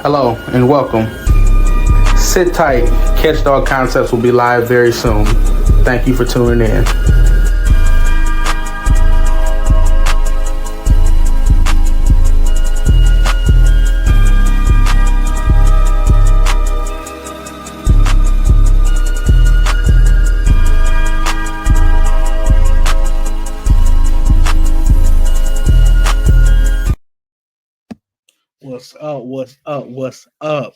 Hello and welcome. Sit tight. Catch Dog Concepts will be live very soon. Thank you for tuning in. What's up? What's up? What's up?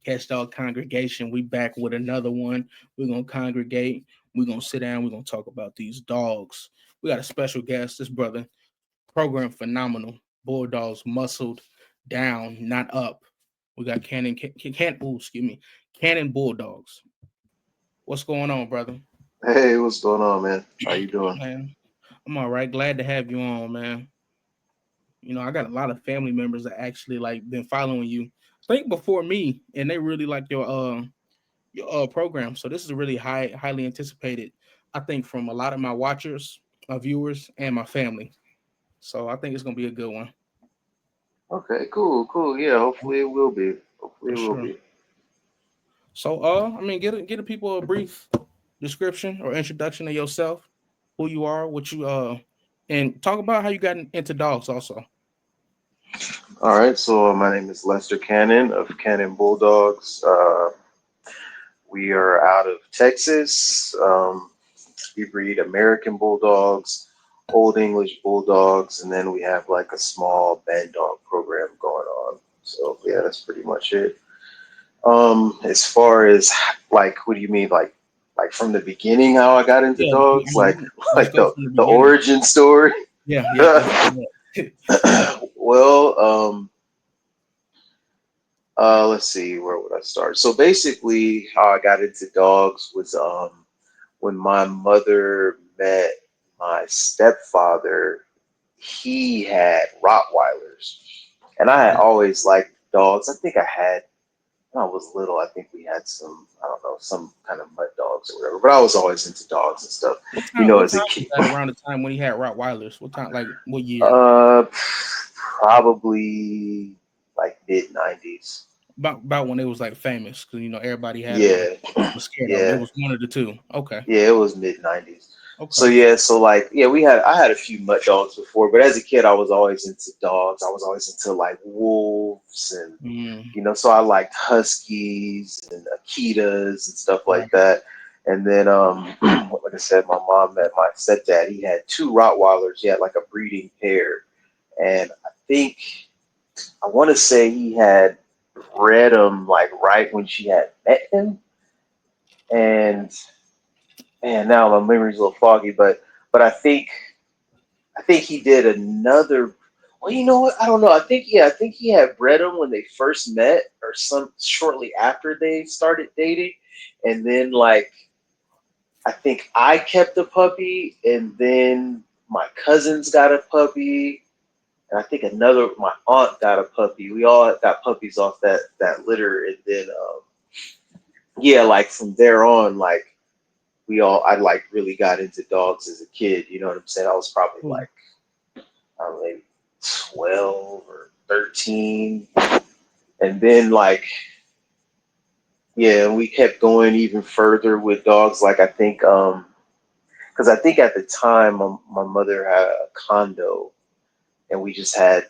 Catch Dog Congregation. We back with another one. We're gonna congregate. We're gonna sit down. We're gonna talk about these dogs. We got a special guest. This brother, program phenomenal. Bulldogs muscled down, not up. We got Cannon Bulldogs. What's going on, brother? Hey, what's going on, man? How you doing? Man, I'm all right. Glad to have you on, man. You know, I got a lot of family members that actually like been following you. I think before me, and they really like your program. So this is really highly anticipated. I think from a lot of my watchers, my viewers, and my family. So I think it's gonna be a good one Okay, cool. Yeah, hopefully it will be. Hopefully for it will sure. be. So I mean, get the people a brief description or introduction of yourself, who you are, what you and talk about how you got into dogs also. All right, so my name is Lester Cannon of Cannon Bulldogs. We are out of Texas. We breed American Bulldogs, Old English Bulldogs, and then we have like a small band dog program going on. So yeah, that's pretty much it. As far as like, what do you mean, like from the beginning, how I got into Yeah, dogs, like let's like go the from the the beginning. origin story? Yeah. Let's do that. Well, let's see, where would I start? So basically, how I got into dogs was when my mother met my stepfather. He had Rottweilers, and I had always liked dogs. I think I had when I was little. I think we had some, I don't know, some kind of mud dogs or whatever. But I was always into dogs and stuff, What you time? know, What as a time was kid. that? Around the time when he had Rottweilers? What time? Like what year? Uh, Probably like mid 90s. About when it was like famous, because everybody had them and Yeah, was scared of them. It yeah, was one of the two. Okay. yeah. It was mid 90s. So Okay. yeah, so like yeah, I had a few mutt dogs before, but as a kid, I was always into dogs. I was always into like wolves and Mm, so I liked huskies and Akitas and stuff right. like that. And then like I said, my mom met my stepdad. He had two Rottweilers. He had like a breeding pair, and think I want to say he had bred them like right when she had met him. And man, now my memory's a little foggy, but I think he did another. Well, you know what? I don't know. I think he had bred them when they first met, or some shortly after they started dating, and then like I think I kept the puppy, and then my cousins got a puppy, and I think my aunt got a puppy. We all got puppies off that litter, and then yeah, like from there on, like I like really got into dogs as a kid. You know what I'm saying? I was probably Cool. like I don't know, maybe 12 or 13, and then like yeah, we kept going even further with dogs. Like I think because I think at the time my mother had a condo, and we just had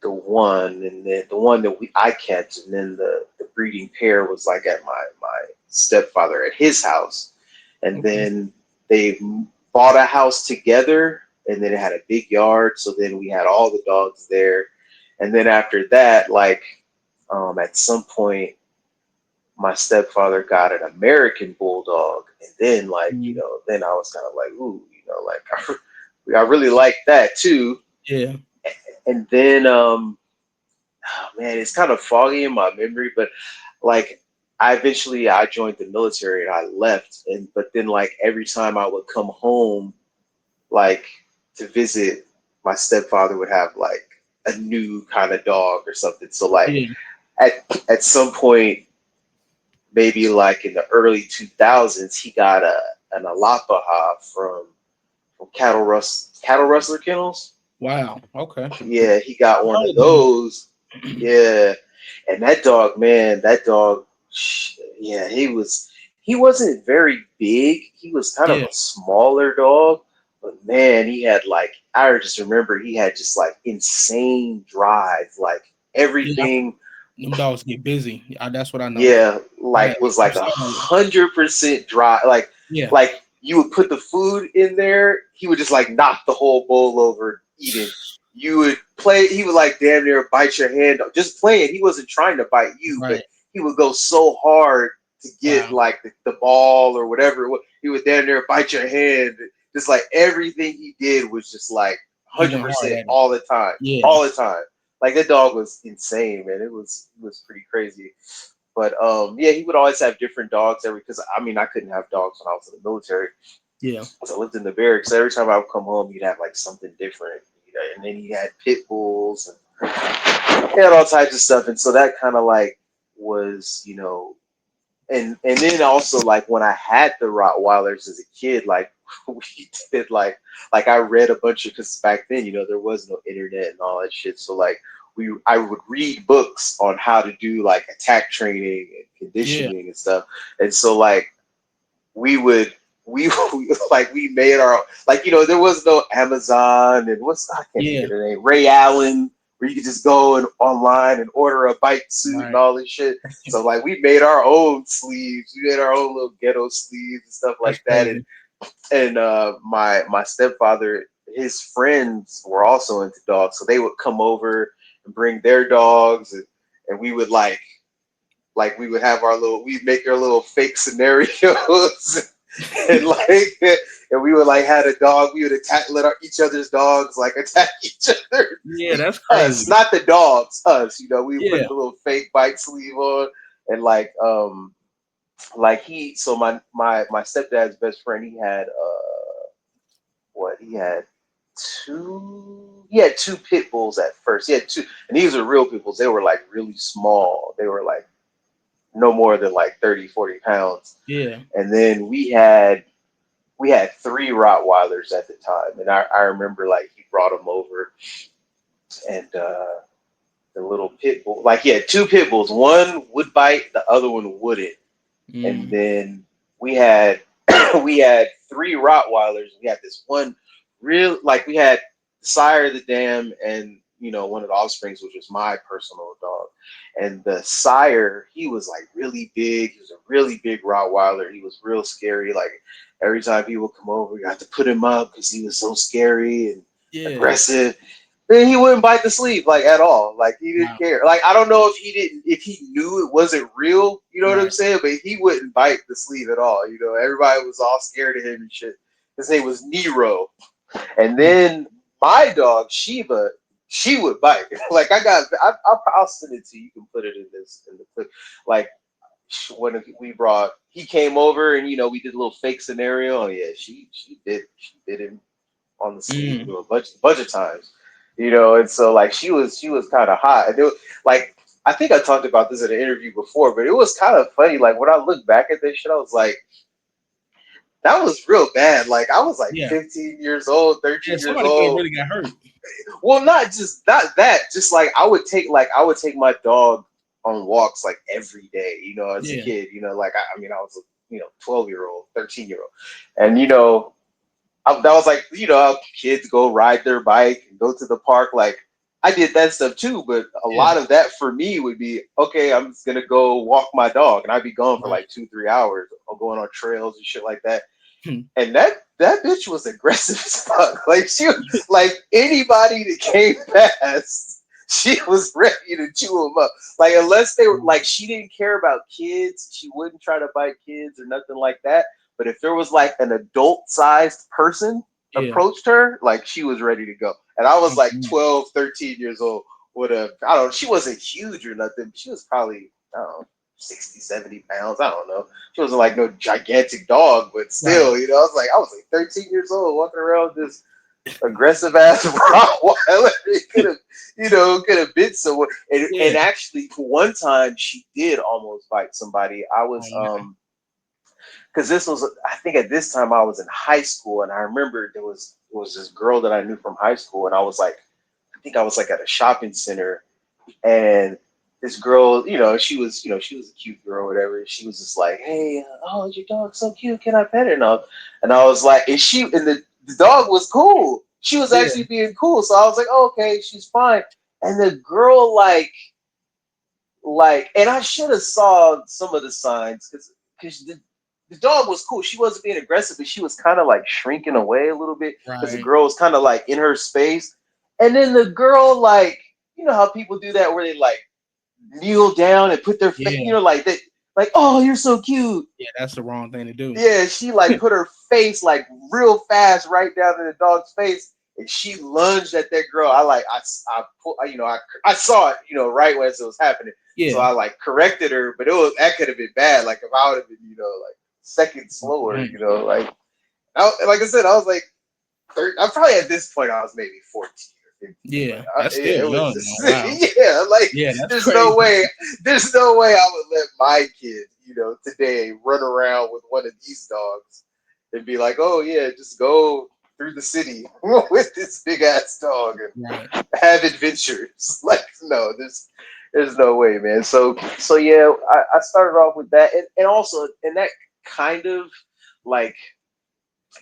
the one, and then the one that I kept, and then the breeding pair was like at my stepfather at his house, and Okay. then they bought a house together, and then it had a big yard, so then we had all the dogs there, and then after that, like at some point, my stepfather got an American Bulldog, and then like Mm, then I was kind of like, ooh, like I really like that too, yeah. and then oh, man, it's kind of foggy in my memory, but like I joined the military and I left, and but then like every time I would come home, like to visit, my stepfather would have like a new kind of dog or something. So like Yeah. at some point, maybe like in the early 2000s, he got an Alapaha from cattle rustler kennels. Wow. Okay. Yeah, he got I one heard of of them. those. Yeah. And that dog, man, that dog, yeah, he wasn't very big. He was kind of Yeah, a smaller dog, but man, he had like, I just remember he had just like insane drive, like yeah. everything. Them dogs get busy. That's what I know. Yeah, I had like was I've like a seen it. 100% dry. Yeah, Like you would put the food in there, he would just like knock the whole bowl over eating. You would play, he would like damn near bite your hand just playing. He wasn't trying to bite you, but right. he would go so hard to get Wow. like the ball or whatever. He would damn near bite your hand. Just like everything he did was just like He went hard 100% at it. all the time, Yeah, all the time. Like that dog was insane, man. It was pretty crazy. But yeah, he would always have different dogs every because I mean I couldn't have dogs when I was in the military yeah, because I lived in the barracks. So every time I would come home, he'd have like something different, you know. And then he had pit bulls and he had all types of stuff. And so that kind of like was, you know, and then also like when I had the Rottweilers as a kid, like we did like I read a bunch of because back then you know there was no internet and all that shit. So like I would read books on how to do like attack training and yeah, conditioning and stuff. And so like we would like we made our like you know there was no Amazon and what's I can't think yeah. of the name Ray Allen where you could just go and online and order a bike suit and Right. all this shit. So like we made our own sleeves, we made our own little ghetto sleeves and stuff That's like that. crazy. And my stepfather, his friends were also into dogs, so they would come over and bring their dogs and we would like we would have our little we'd make our little fake scenarios and like and we would like had a dog we would attack each other's dogs like attack each other Yeah, that's us crazy. not the dogs us you know we would put Yeah. the little fake bite sleeve on and like he so my stepdad's best friend he had two pit bulls at first he had two and these were real pit bulls they were like really small they were like no more than like 30-40 pounds Yeah. and then we had three Rottweilers at the time, and I remember like he brought them over, and the little pit bull, like he had two pit bulls. One would bite, the other one wouldn't. And Mm. then we had we had three Rottweilers. We had this one real like we had the sire of the dam and you know one of the offsprings, which was my personal dog. And the sire, he was like really big. He was a really big Rottweiler. He was real scary. Like every time people come over, we got to put him up because he was so scary and Yeah. aggressive. Then he wouldn't bite the sleeve like at all. Like he didn't Wow. care. Like I don't know if he knew it wasn't real, you know what I'm Right. saying? But he wouldn't bite the sleeve at all. You know, everybody was all scared of him and shit. His name was Nero. And Mm. then my dog Sheba, she would bite. Like I'll send it to you. You can put it in the clip. Like when we brought, he came over and you know we did a little fake scenario. Oh yeah, she did him on the sleeve Mm. a bunch of times, you know. And so like she was kind of hot. And it was, like I think I talked about this in an interview before, but it was kind of funny. Like when I look back at this shit, I was like, that was real bad. Like I was like Yeah. 15 years old, Yeah. 13 years Somebody could have old. really got hurt. Well, not that. Just like I would take my dog on walks like every day. You know, as a Yeah. kid. You know, like I mean, I was a 12-year-old, 13-year-old, and you know that was like how kids go ride their bike and go to the park. Like I did that stuff too, but a Yeah. lot of that for me would be okay. I'm just gonna go walk my dog, and I'd be gone for Right. like 2-3 hours, or going on trails and shit like that. Hmm. And that bitch was aggressive as fuck. Like she was like anybody that came past, she was ready to chew them up. Like unless they were like she didn't care about kids, she wouldn't try to bite kids or nothing like that. But if there was like an adult sized person Yeah. approached her, like she was ready to go. And I was Oh, like man. 12, 13 years old with I don't know, she wasn't huge or nothing. She was probably, I don't know, 60, 70 pounds. I don't know. She wasn't like no gigantic dog, but Right. still, I was like 13 years old walking around with this aggressive ass Rottweiler. It could have been someone. And Yeah. actually, one time she did almost bite somebody. I Oh, was man. because this was I think at this time I was in high school, and I remember there was this girl that I knew from high school, and I was like I think I was like at a shopping center, and this girl, she was a cute girl, or whatever. She was just like, "Hey, oh, your dog's so cute. Can I pet it?" And I was like, the dog was cool. She was Yeah. actually being cool. So I was like, oh, okay, she's fine. And the girl, and I should have saw some of the signs because the dog was cool. She wasn't being aggressive, but she was kind of like shrinking away a little bit because the Right. girl was kind of like in her space. And then the girl, like, you know how people do that where they like kneel down and put their face, Yeah. like that, like, oh, you're so cute. Yeah. That's the wrong thing to do. Yeah, she like put her face like real fast right down in the dog's face, and she lunged at that girl. I saw it, right when it was happening. So Yeah. I like corrected her, but that could have been bad. Like if I would have been, like seconds slower, Mhm. like I said, I was like, I'm probably at this point I was maybe 14 or 15, but Yeah. That's still it was young, just man. Wow. yeah, like Yeah. That's there's no crazy. way, there's no way I would let my kid, today run around with one of these dogs and be like, oh yeah, just go through the city with this big ass dog and Right. have adventures. Like no, there's no way, man. So yeah, I started off with that, and also and that kind of like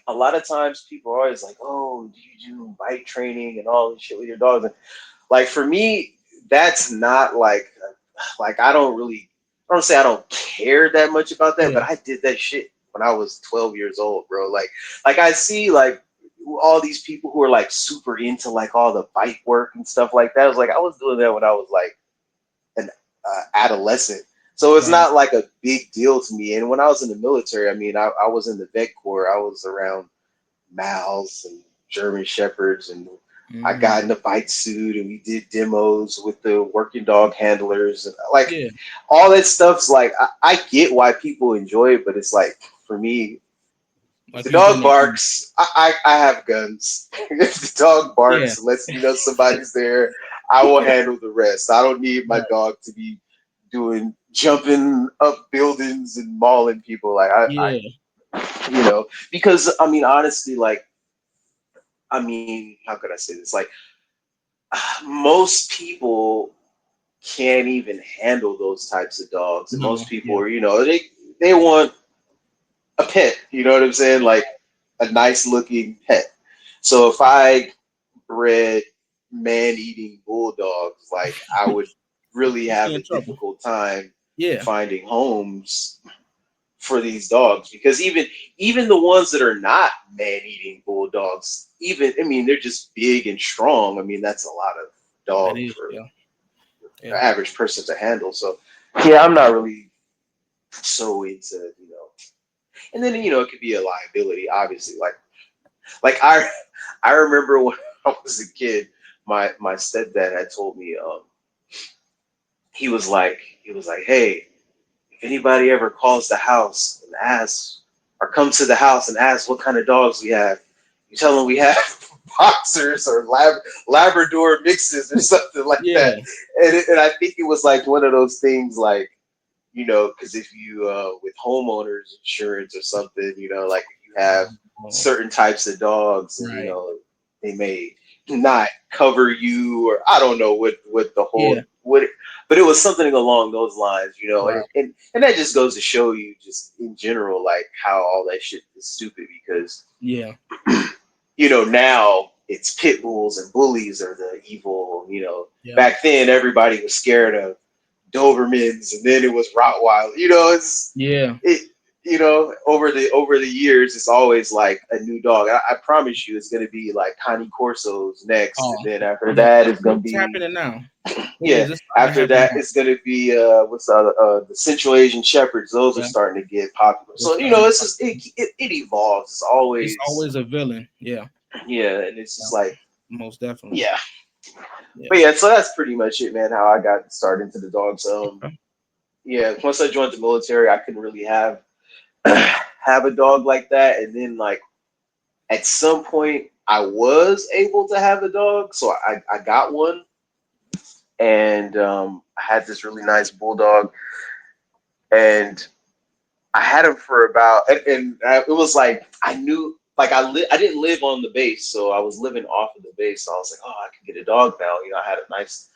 a lot of times people are always like, "Oh, do you do bite training and all this shit with your dogs?" And like for me, that's not like I don't say I don't care that much about that, Yeah. but I did that shit when I was 12 years old, bro. Like I see like all these people who are like super into like all the bite work and stuff like that. I was like, I was doing that when I was like an adolescent. So it's Right. not like a big deal to me. And when I was in the military, I mean, I was in the vet corps. I was around Mals and German Shepherds, and I Hmm. got in the bite suit, and we did demos with the working dog handlers, and like Yeah. all that stuff's like I get why people enjoy it, but it's like for me, if Like the you dog didn't. barks, I have guns. If the dog Yeah. barks, lets me know somebody's there, I will handle the rest. I don't need my Right. dog to be doing jumping up buildings and mauling people. Like Yeah. because I mean honestly, like I mean, how could I say this? Like most people can't even handle those types of dogs, and No. most people Yeah. are, they want a pet. You know what I'm saying? Like a nice looking pet. So if I bred man eating bulldogs, like I would really You'd be have in a trouble. difficult time Yeah. finding homes for these dogs because even the ones that are not man eating bulldogs, even I mean they're just big and strong. I mean that's a lot of That dog is. for Yeah. an Yeah. average person to handle. So yeah, I'm not really so into and then it could be a liability, obviously. Like I remember when I was a kid, my stepdad had told me he was like, hey, if anybody ever calls the house and asks, or comes to the house and asks what kind of dogs we have, you tell them we have boxers or Labrador mixes or something like that. Yeah. And I think it was like one of those things like, because if you, with homeowners insurance or something, like if you have Oh, certain types of dogs and, right. they may not cover you, or I don't know what the whole, Yeah. but it was something along those lines, Right. and that just goes to show you just in general, like how all that shit is stupid because, Yeah. now it's pit bulls and bullies are the evil, Yep. back then everybody was scared of Dobermans, and then it was Rottweiler. Yeah. It. Over the years, it's always like a new dog. I promise you, it's gonna be like Connie Corso's next, and Oh, then after yeah. that, It's, it's gonna it's be happening now. It yeah. is. It's starting to After happen that, now. it's gonna be what's the Central Asian Shepherds. Those are Yeah. starting to get popular. It's So starting to it's just happen. it evolves. It's It's always always a villain. Yeah. yeah, and it's Yeah. just like Most definitely. yeah. But Yeah. yeah, so that's pretty much it, man. How I got started into the dogs. Okay. Yeah, once I joined the military, I couldn't really have a dog like that, and then like at some point, I was able to have a dog, so I got one, and I had this really nice bulldog, and I had him for about, it was like I knew. Like I didn't live on the base, so I was living off of the base. So I was like, oh, I can get a dog now. I had a nice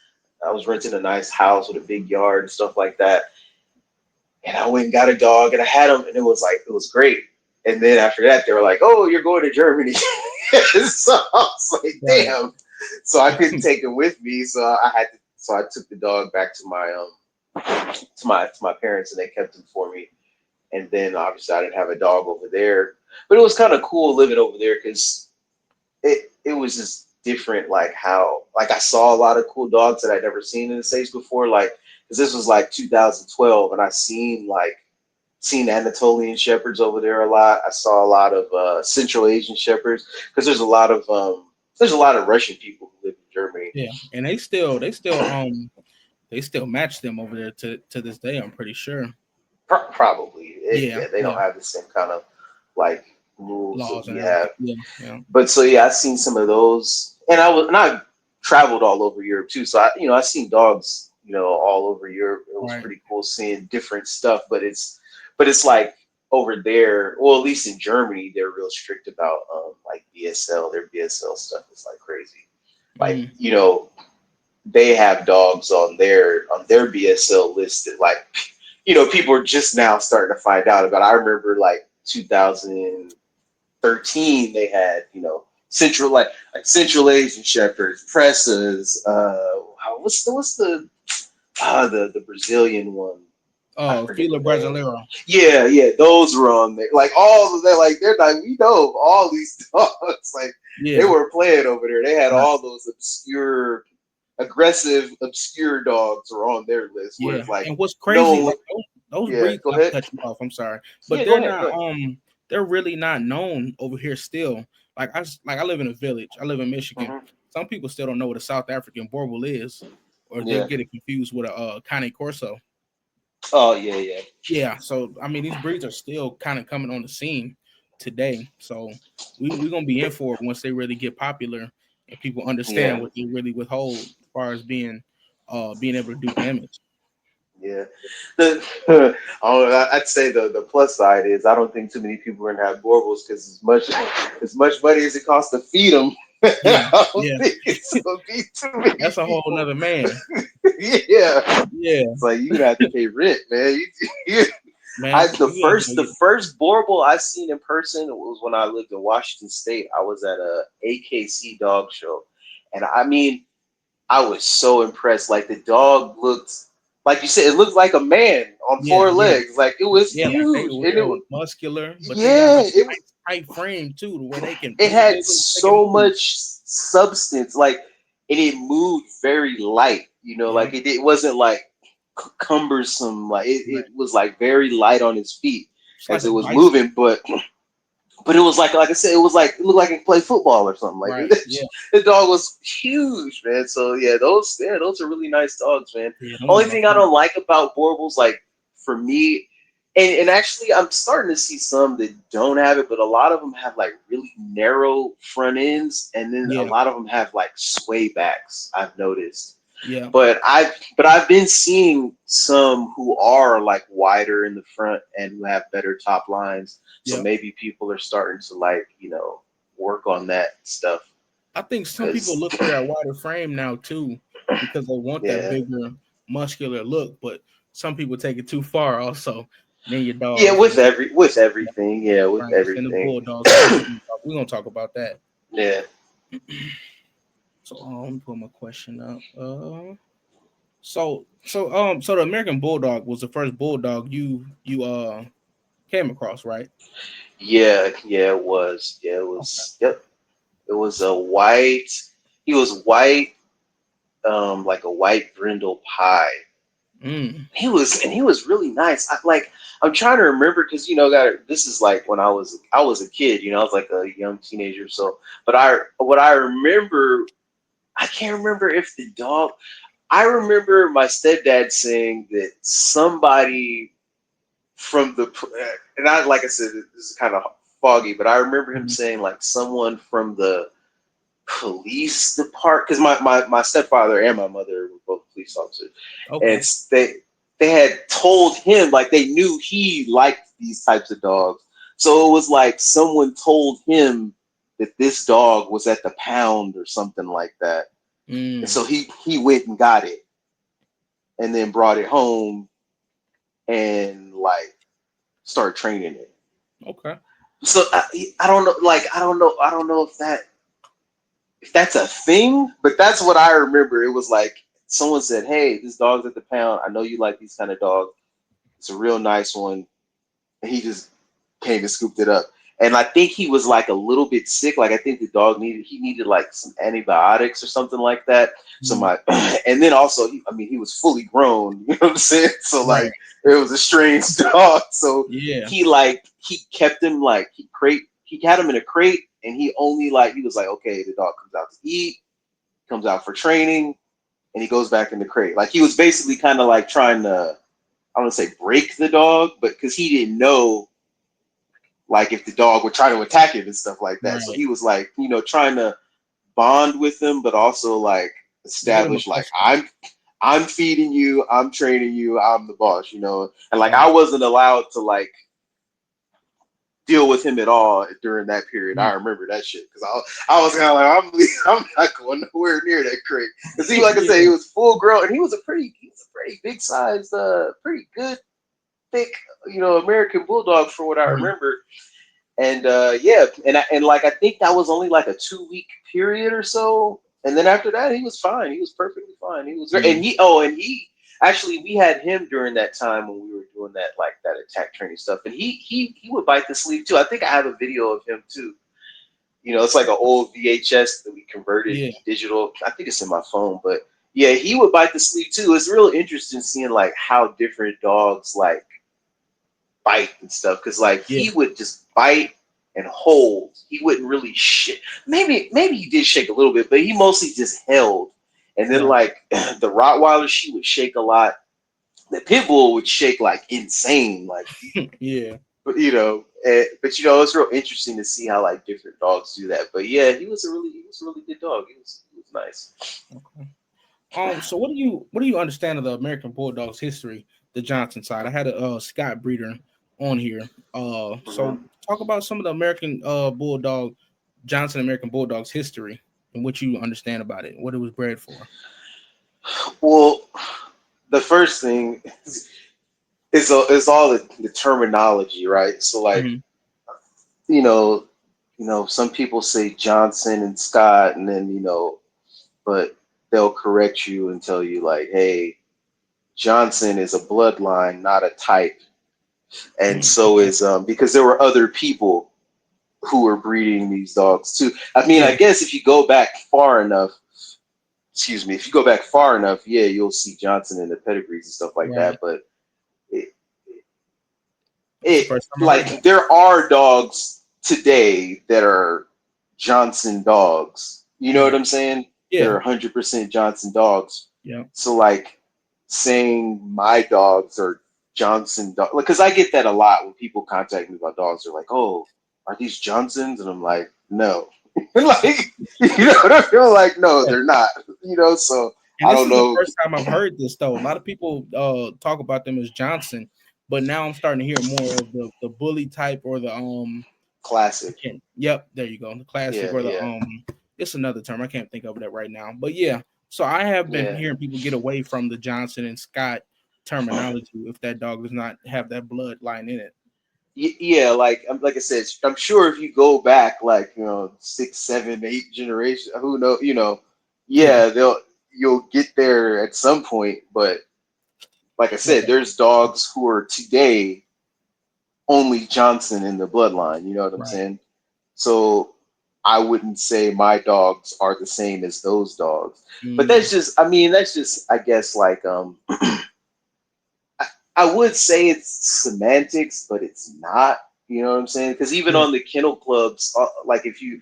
I was renting a nice house with a big yard and stuff like that. And I went and got a dog, and I had him, and it was great. And then after that, they were like, "Oh, you're going to Germany." So I was like, Right. "Damn!" So I couldn't take it with me, so I had to. So I took the dog back to my parents, and they kept him for me. And then obviously I didn't have a dog over there, but it was kind of cool living over there because it was just different. Like how like I saw a lot of cool dogs that I'd never seen in the States before. Like because this was like 2012, and I seen Anatolian shepherds over there a lot. I saw a lot of Central Asian shepherds because there's a lot of Russian people who live in Germany. Yeah, and they still match them over there to this day. I'm pretty sure. Probably, Yeah, yeah, they yeah. don't have the same kind of like rules that Laws we and have. everything. Yeah, yeah. But so yeah, I seen some of those, and I traveled all over Europe too. So I seen dogs, all over Europe. It was Right. pretty cool seeing different stuff. But it's like over there, well, at least in Germany, they're real strict about like BSL. Their BSL stuff is like crazy. Like Mm, they have dogs on their BSL listed. Like people are just now starting to find out about. I remember like 2013 they had Central Asian Shepherds, Pressas. What's the Brazilian one? I oh, forget Fila the name. Brasileiro. Yeah, yeah, those were on there. Like all of them, like they're like we know all these dogs. Like they Yeah, were playing over there. They had right. all those aggressive, obscure dogs were on their list. Yeah, Whereas like and what's no crazy, one, like those yeah, breeds, go not to ahead. cut you off, I'm sorry, but Yeah, go ahead. Go ahead. they're really not known over here still. Like I live in a village. I live in Michigan. Hmm. Some people still don't know what a South African Borbal is, or they'll Yeah. get it confused with a Cane Corso. Oh yeah, yeah, Yeah, so I mean these breeds are still kind of coming on the scene today. So we're gonna be in for it once they really get popular and people understand yeah, what they really withhold as far as being able to do damage. yeah. The I'd say the plus side is I don't think too many people are gonna have Borgles because as much money as it costs to feed them, Yeah, I don't yeah. think it's gonna be too many That's a whole people. nother man. Yeah, Yeah, it's like you gonna have to pay rent, man. You, man. the You have to first go the get first Borbal I seen in person was when I lived in Washington State. I was at a AKC dog show, and I mean I was so impressed. Like the dog looked, like you said, it looked like a man on yeah, four yeah, legs. Like it was yeah. Like huge, and they were muscular, but they got yeah, like a it nice tight frame too, to where they can it move. They had look like they can so move. much substance. Like and it moved very light. Yeah, Like it wasn't like cumbersome. Like it right. was like very light on his feet It's like as a it was bison. moving, but it was like I said, it looked like he played football or something. Like Right. Yeah, the dog was huge, man. So those are really nice dogs, man. yeah. Them are Only my thing I favorite. don't like about Borbles, like for me, and actually I'm starting to see some that don't have it, but a lot of them have like really narrow front ends, and then a Yeah, lot of them have like sway backs. I've noticed. yeah, But I've been seeing some who are like wider in the front and who have better top lines. So yeah. maybe people are starting to like, work on that stuff. I think some people Cause look for that wider frame now too, because they want that yeah. bigger, muscular look. But some people take it too far, also. Then your Yeah, dogs, with everything. Yeah, with right? And the everything. bulldogs too. We're gonna talk about that. Yeah. So let me put my question up. So the American Bulldog was the first bulldog you came across, right? Yeah, yeah, it was. Yeah, it Okay. was. Yep. It was a white. He was white, like a white brindle pie. Mm, He was really nice. I'm trying to remember because this is like when I was a kid. I was like a young teenager. So, but what I remember, I can't remember if the dog. I remember my stepdad saying that somebody from the and I like I said this is kind of foggy, but I remember him mm, saying like someone from the police department because my stepfather and my mother were both police officers, and okay. they had told him like they knew he liked these types of dogs, so it was like someone told him that this dog was at the pound or something like that, and Mm, so he went and got it. and then brought it home and like started training it. Okay. So I don't know, like I don't know if that's a thing, but that's what I remember. It was like someone said, "Hey, this dog's at the pound. I know you like these kind of dogs. It's a real nice one." And he just came and scooped it up. And I think he was like a little bit sick. Like I think the dog needed like some antibiotics or something like that. So Mm, my and then also I mean he was fully grown, you know what I'm saying? So right. like it was a strange dog. So Yeah. he kept him like he had him in a crate and he only like he was like, okay, the dog comes out to eat, comes out for training, and he goes back in the crate. Like he was basically kind of like trying to I don't want to say break the dog, but because he didn't know like if the dog would try to attack him and stuff like that. So Right. he was like, you know, trying to bond with them, but also like Get him establish like accustomed. I'm feeding you, I'm training you, I'm the boss, you know. And like I Right. wasn't allowed to like deal with him at all during that period. I Mm. remember that shit because I was kind of like I'm not going nowhere near that crate because he like I said he Yeah. was full grown and he was a pretty big sized pretty good thick you know American Bulldog for what I Mhm. remember. And yeah, and like I think that was only like a 2 week period or so, and then after that he was fine. He was perfectly fine. He was, Yeah. and he actually we had him during that time when we were doing that like that attack training stuff, and he would bite the sleeve too. I think I have a video of him too. You know, it's like an old VHS that we converted Yeah. digital. I think it's in my phone, but yeah, he would bite the sleeve too. It's real interesting seeing like how different dogs like bite and stuff because like Yeah. he would just bite and hold. He wouldn't really shake. Maybe he did shake a little bit, but he mostly just held. And then Right. like the Rottweiler, she would shake a lot. The pit bull would shake like insane, like Yeah. you know. But you know, it's real interesting to see how like different dogs do that. But yeah, he was a really good dog. He was nice. Okay. So what do you understand of the American Bulldogs history, the Johnson side? I had a Scott breeder on here. So Mhm. talk about some of the American Bulldog Johnson American Bulldogs history and what you understand about it, what it was bred for. Well, the first thing is all the terminology, right? So like Hmm. you know, some people say Johnson and Scott, and then but they'll correct you and tell you like, hey, Johnson is a bloodline, not a type, and Mm, so okay. is because there were other people who were breeding these dogs too. I mean, I Yeah. guess if you go back far enough, excuse me, if you go back far enough, yeah, you'll see Johnson in the pedigrees and stuff like that, Right. but it, That's the it first time I heard that. like there are dogs today that are Johnson dogs. You know what Right. I'm saying? They're Yeah. 100% Johnson dogs. Yeah. So like saying my dogs are Johnson dogs, because I get that a lot when people contact me about dogs. They're like, "Oh, are these Johnsons?" And I'm like, "No." Like, you know what I feel like? No, Yeah. they're not. You know, so And I this don't is the know. first time I've heard this though. A lot of people talk about them as Johnson, but now I'm starting to hear more of the bully type or the I Classic. can't. Yep, there you go. The classic Yeah, or the yeah, it's another term. I can't think of it right now. But yeah, so I have been yeah. hearing people get away from the Johnson and Scott terminology if that dog does not have that bloodline in it. Yeah, like I said, I'm sure if you go back like 6, 7, 8 generations, who know, Yeah. yeah, you'll get there at some point. But like I said, Right. there's dogs who are today only Johnson in the bloodline. You know what I'm Right. saying? So I wouldn't say my dogs are the same as those dogs. But Mm, I mean, that's just, I guess, like I would say it's semantics, but it's not. You know what I'm saying? Because even yeah. on the kennel clubs, if you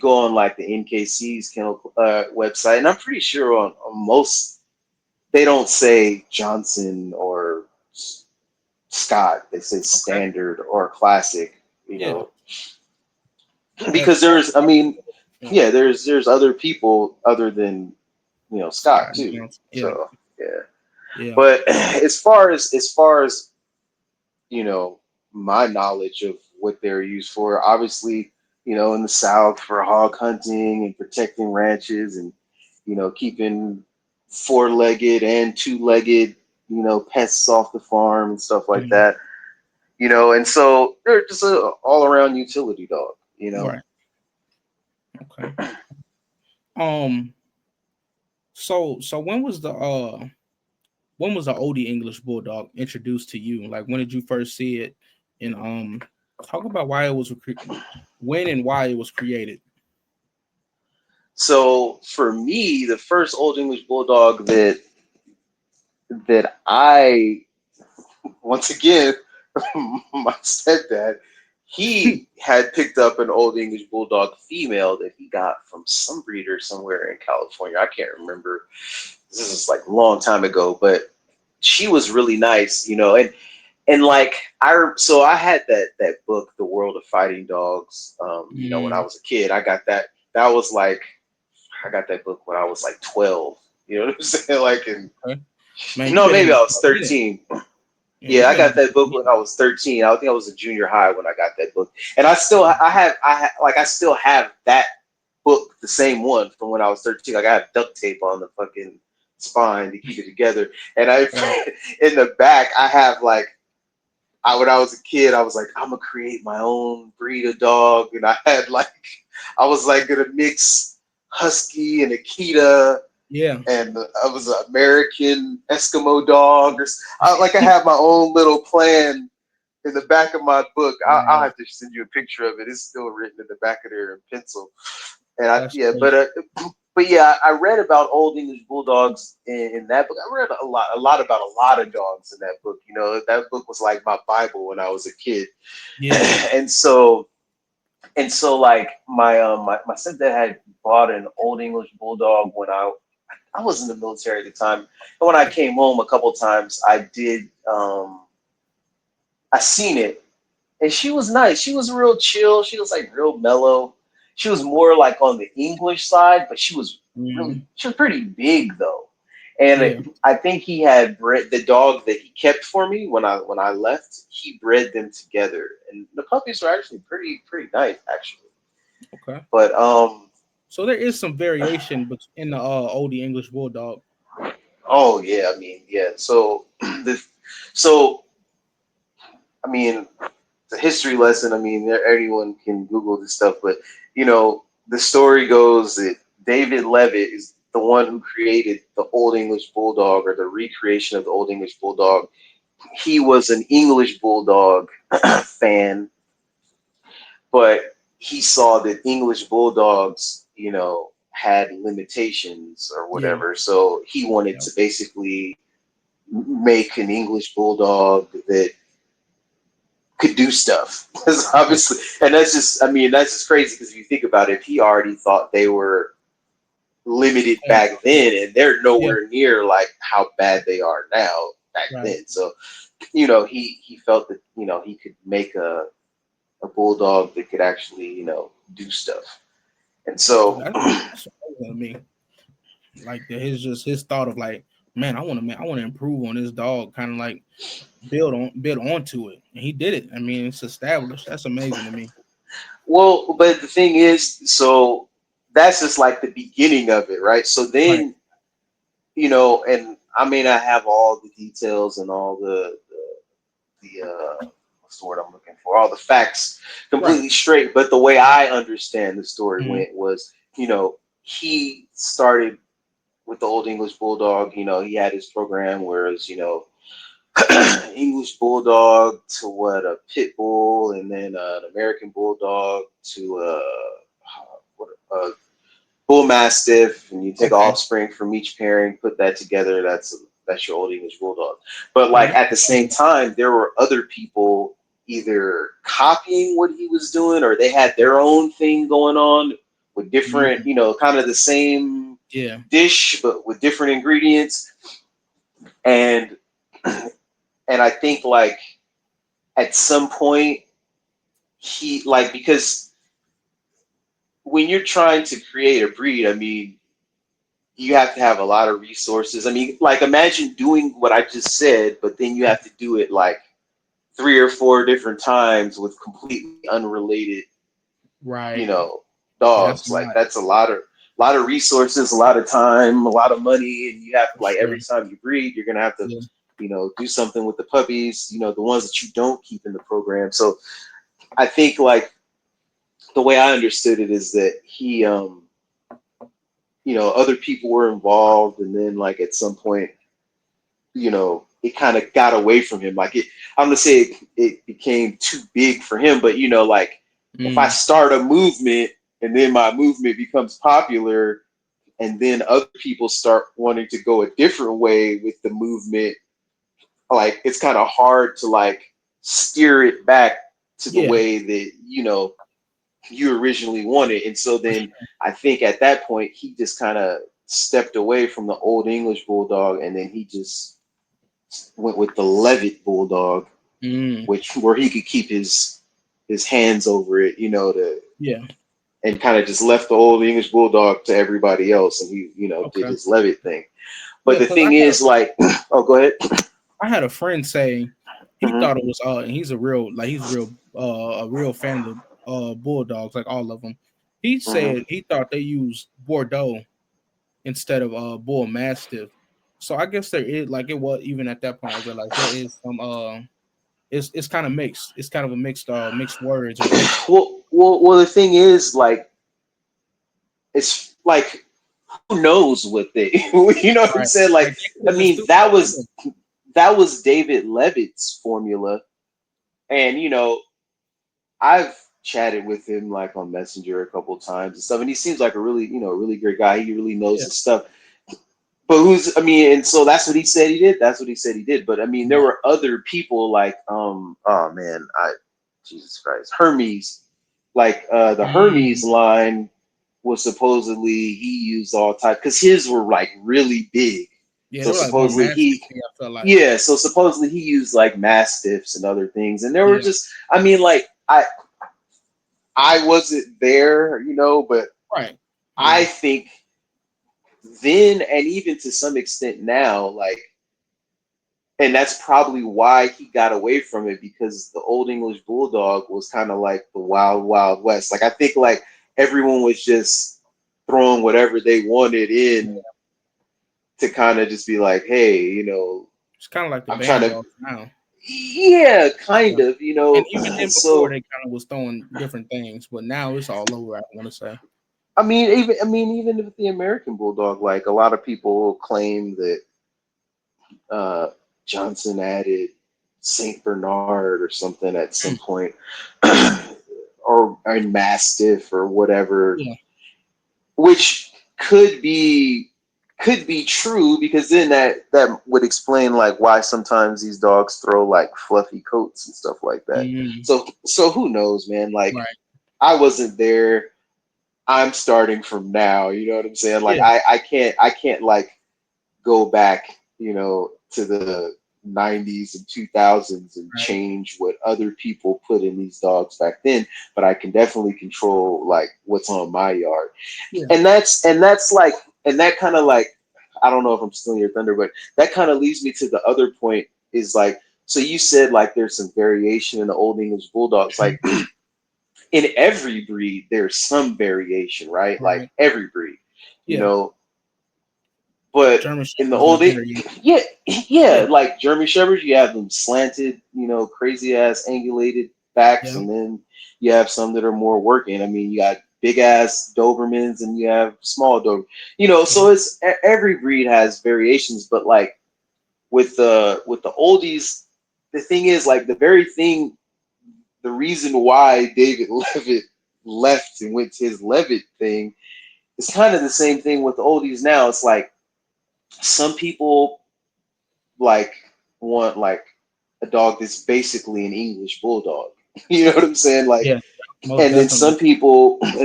go on like the NKC's kennel website, and I'm pretty sure on most they don't say Johnson or Scott. They say Okay. standard or classic. You Yeah. know, That's because there's, I mean, yeah. yeah, there's other people other than Scott Scott and too. Johnson. Yeah. So yeah, Yeah. but as far as you know, my knowledge of what they're used for. Obviously, in the South for hog hunting and protecting ranches and, keeping four-legged and two-legged, pests off the farm and stuff like Mhm. that. And so they're just a all-around utility dog. Right. Okay. Um. So when was the oldie English Bulldog introduced to you? Like when did you first see it? And talk about why it was when and why it was created. So for me, the first Old English Bulldog that I once again, my stepdad, he had picked up an Old English Bulldog female that he got from some breeder somewhere in California. I can't remember. This is like a long time ago, but she was really nice, and like so I had that book, The World of Fighting Dogs. When I Mm, was a kid, I got that. That was like I got that book when I was like 12. You know what I'm saying? Like, and okay. Man, you've no, been in maybe I it was for a minute. 13. Yeah, Yeah, you've I been in got it that for a book when I minute. was 13. I think I was in junior high when I got that book, and I still have that book, the same one from when I was 13. Like I have duct tape on the fucking spine to keep it together, and I Right. in the back I have like when I was a kid, I was like, I'm gonna create my own breed of dog, and I had like, I was like gonna mix husky and Akita, Yeah. and I was an American Eskimo dog, like I had my own little plan in the back of my book. I'll Wow. have to send you a picture of it. It's still written in the back of there in pencil. And That's yeah, crazy. but yeah, I read about Old English Bulldogs in that book. I read a lot about a lot of dogs in that book. That book was like my Bible when I was a kid. Yeah. and so like my stepdad had bought an Old English Bulldog when I was in the military at the time. And when I came home a couple times, I seen it, and she was nice. She was real chill. She was like real mellow. She was more like on the English side, but Mm, she was pretty big though. And yeah. I think he had bred the dog that he kept for me when I left. He bred them together, and the puppies were actually pretty nice actually. Okay. But So there is some variation, but in the oldie English Bulldog. oh yeah, I mean yeah. So so I mean the history lesson. I mean, anyone can Google this stuff, but the story goes that David Levitt is the one who created the Old English Bulldog or the recreation of the Old English Bulldog. He was an English Bulldog fan, but he saw that English Bulldogs, had limitations or Yeah. whatever. So he wanted Yeah. to basically make an English Bulldog that could do stuff. Because Right. obviously, and that's just crazy because if you think about it, he already thought they were limited Yeah. back then, and they're Yeah. nowhere near like how bad they are now back Right. then. So, he felt that he could make a bulldog that could actually do stuff. And So so, that's amazing to me. Like his thought of like, man, I want to improve on this dog, kind of like build onto it, and he did it. I mean, it's established. That's amazing to me. well, but the thing is, so that's just like the beginning of it, right? So Right. then and I may not have all the details and all the what's the word I'm looking for, all the facts Right. completely straight, but the way I understand the story Hmm. went was, he started with the Old English Bulldog. He had his program, whereas English Bulldog to what a pit bull, and then an American Bulldog to what a bull mastiff, and you take Okay. offspring from each pairing, put that together. That's your Old English Bulldog. But Man, like that's at the same time, there were other people either copying what he was doing, or they had their own thing going on with different, mm, kind of the same yeah. dish but with different ingredients. And I think like at some point he like because when you're trying to create a breed, I mean, you have to have a lot of resources. I mean, like imagine doing what I just said, but then you have to do it like three or four different times with completely unrelated, you Right. know, Yeah, that's dogs. a Like lot. that's a lot of. a lot of resources, a lot of time, a lot of money, and you have to, For like, sure. every time you breed, you're gonna have to, Yeah. do something with the puppies, the ones that you don't keep in the program. So I think, like, the way I understood it is that he, other people were involved, and then, like, at some point, it kind of got away from him. Like, I'm gonna say it became too big for him. But like, if I Mm. start a movement and then my movement becomes popular, and then other people start wanting to go a different way with the movement, like, it's kind of hard to, like, steer it back to the Yeah. way that you originally wanted. And so For then sure. I think at that point he just kind of stepped away from the old English Bulldog, and then he just went with the Levitt Bulldog, Mm. which where he could keep his hands over it, to Yeah. and kind of just left the old English Bulldog to everybody else, and he, did Okay. his Levitt thing. But Yeah, the because thing is, like, oh, go ahead. I had a friend say he Hmm. thought it was and he's a real a real fan of the Bulldogs, like all of them. He Hmm. said he thought they used Bordeaux instead of Bull Mastiff. So I guess there is, like, it was, even at that point I realized there is some it's kind of mixed. It's kind of a mixed words or mixed. Well, the thing is, like, it's like, who knows what they, you know what I'm Right. saying? Like Like, they could I have just mean, threw it that at him. was David Levitt's formula, and I've chatted with him, like, on Messenger a couple times and stuff, and he seems like a really, really great guy. He really knows Yeah. his stuff. But I mean, and so that's what he said he did. That's what he said he did. But I mean, there Right. were other people, like, oh man, Jesus Christ, Hermes, like, the Mm. Hermes line was supposedly he used all type, because his were, like, really big. Yeah, they So were like more supposedly mastiff he, to me, I felt like. yeah, so supposedly he used, like, mastiffs and other things, and there were Yeah. just, I mean, like, I wasn't there, but Right. I Yeah. think then, and even to some extent now, like, and that's probably why he got away from it, because the old English Bulldog was kind of like the wild, wild west. Like, I think, like, everyone was just throwing whatever they wanted in Yeah. to kind of just be like, hey, It's kind of like the I'm trying band to, dogs now. yeah, Yeah. kind of, And even then before so they kind of was throwing different things, but now it's all over, I want to say. even with the American Bulldog, like, a lot of people claim that uh, Johnson added Saint Bernard or something at some Mm. point, or Mastiff or whatever, Yeah. which could be true, because then that would explain, like, why sometimes these dogs throw, like, fluffy coats and stuff like that. Mm. So who knows, man? Like, Right. I wasn't there. I'm starting from now. You know what I'm saying? Like, Yeah. I can't, like, go back, to the 90s and 2000s and Right. change what other people put in these dogs back then, but I can definitely control, like, what's on my yard. Yeah. And that's like, and that kind of, like, I don't know if I'm stealing your thunder, but that kind of leads me to the other point, is like, so you said, like, there's some variation in the old English Bulldogs. Mhm. Like, in every breed there's some variation, right? Like, Right. every breed, you Yeah. know but German in the Shepherds got old, variation. yeah, Yeah. yeah, like German Shepherds, you have them slanted, crazy ass angulated backs, Yeah. and then you have some that are more working. I mean, you got big ass Dobermans, and you have small Dober. Yeah. So it's every breed has variations, but, like, with the oldies, the thing is, like, the reason why David Levitt left and went to his Levitt thing is kind of the same thing with the oldies now. It's like, some people, like, want, like, a dog that's basically an English bulldog. You know what I'm saying? Like, Yeah. Most definitely. and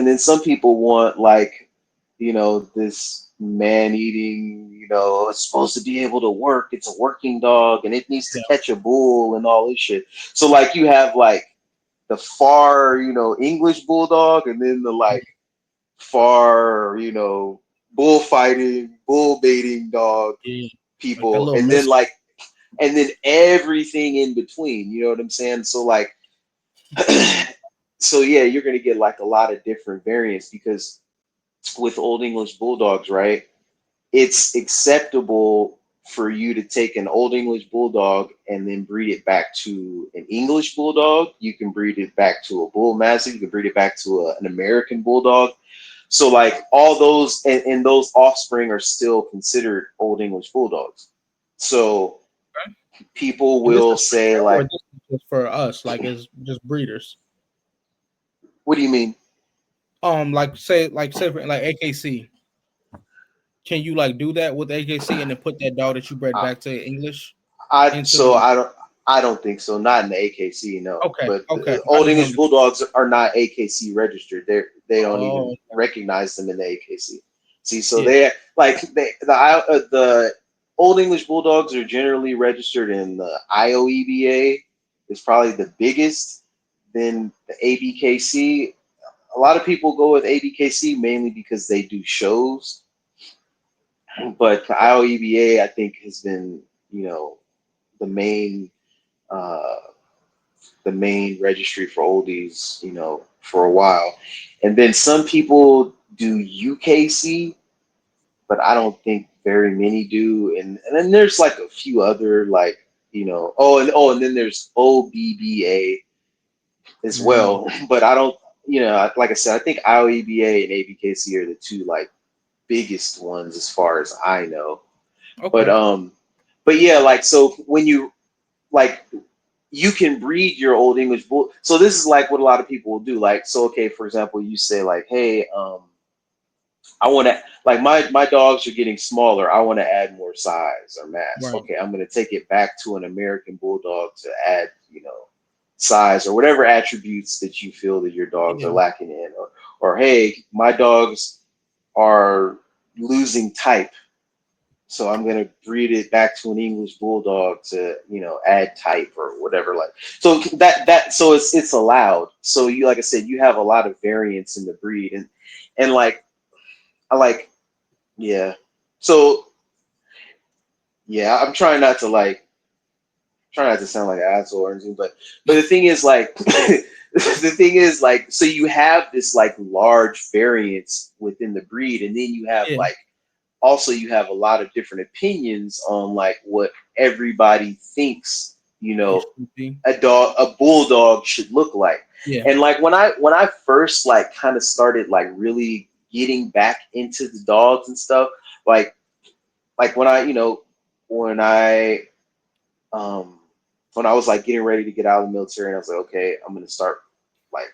then some people want, like, this man eating, it's supposed to be able to work. It's a working dog, and it needs to Yeah. catch a bull and all this shit. So, like, you have, like, the far, English bulldog, and then the, like, far, bullfighting, bull baiting dog Yeah. Like that people, little and then, mix. like, and then everything in between. You know what I'm saying? So, like, so yeah, you're gonna get, like, a lot of different variants, because with Old English Bulldogs, right? It's acceptable for you to take an Old English Bulldog and then breed it back to an English Bulldog. You can breed it back to a Bull Mastiff. You can breed it back to an American Bulldog. So like all those and those offspring are still considered Old English Bulldogs. So Okay. people And this will is for say show, or like, this is just for us, like it's just breeders. "What do you mean?" Say for like AKC. Can you like do that with AKC and then put that dog that you bred I, back to English I into so the? I don't think so. Not in the AKC, no. Okay, But okay. I Old just English wanted to. Bulldogs are not AKC registered. They don't Oh, even recognize them in the AKC. See, so yeah. the Old English Bulldogs are generally registered in the IOEBA. Is probably the biggest. Then the ABKC. A lot of people go with ABKC mainly because they do shows, but the IOEBA I think has been the main uh, the main registry for oldies, for a while. And then some people do UKC, but I don't think very many do. And then there's like a few other like, and then there's OBBA as Mm, well. But I don't, like I said, I think IOEBA and ABKC are the two like biggest ones as far as I know. But okay. um, but yeah, like so when you like you can breed your Old English bull. So this is like what a lot of people will do. Like, so okay, for example, you say like, hey, I want to like my dogs are getting smaller. I want to add more size or mass. Right. Okay, I'm going to take it back to an American Bulldog to add, size or whatever attributes that you feel that your dogs are Yeah. lacking in, or hey, my dogs are losing type, so I'm gonna breed it back to an English Bulldog to, add type or whatever. Like, so so it's allowed. So you, like I said, you have a lot of variance in the breed, and like I like, yeah. So yeah, I'm trying not to like try not to sound like an asshole or anything, but the thing is like the thing is like, so you have this like large variance within the breed, and then you have Yeah. like also you have a lot of different opinions on like what everybody thinks, It should be. a bulldog should look like. Yeah. And like when I first like kind of started like really getting back into the dogs and stuff, like like when I um when I was like getting ready to get out of the military, and I was like, okay, I'm gonna start like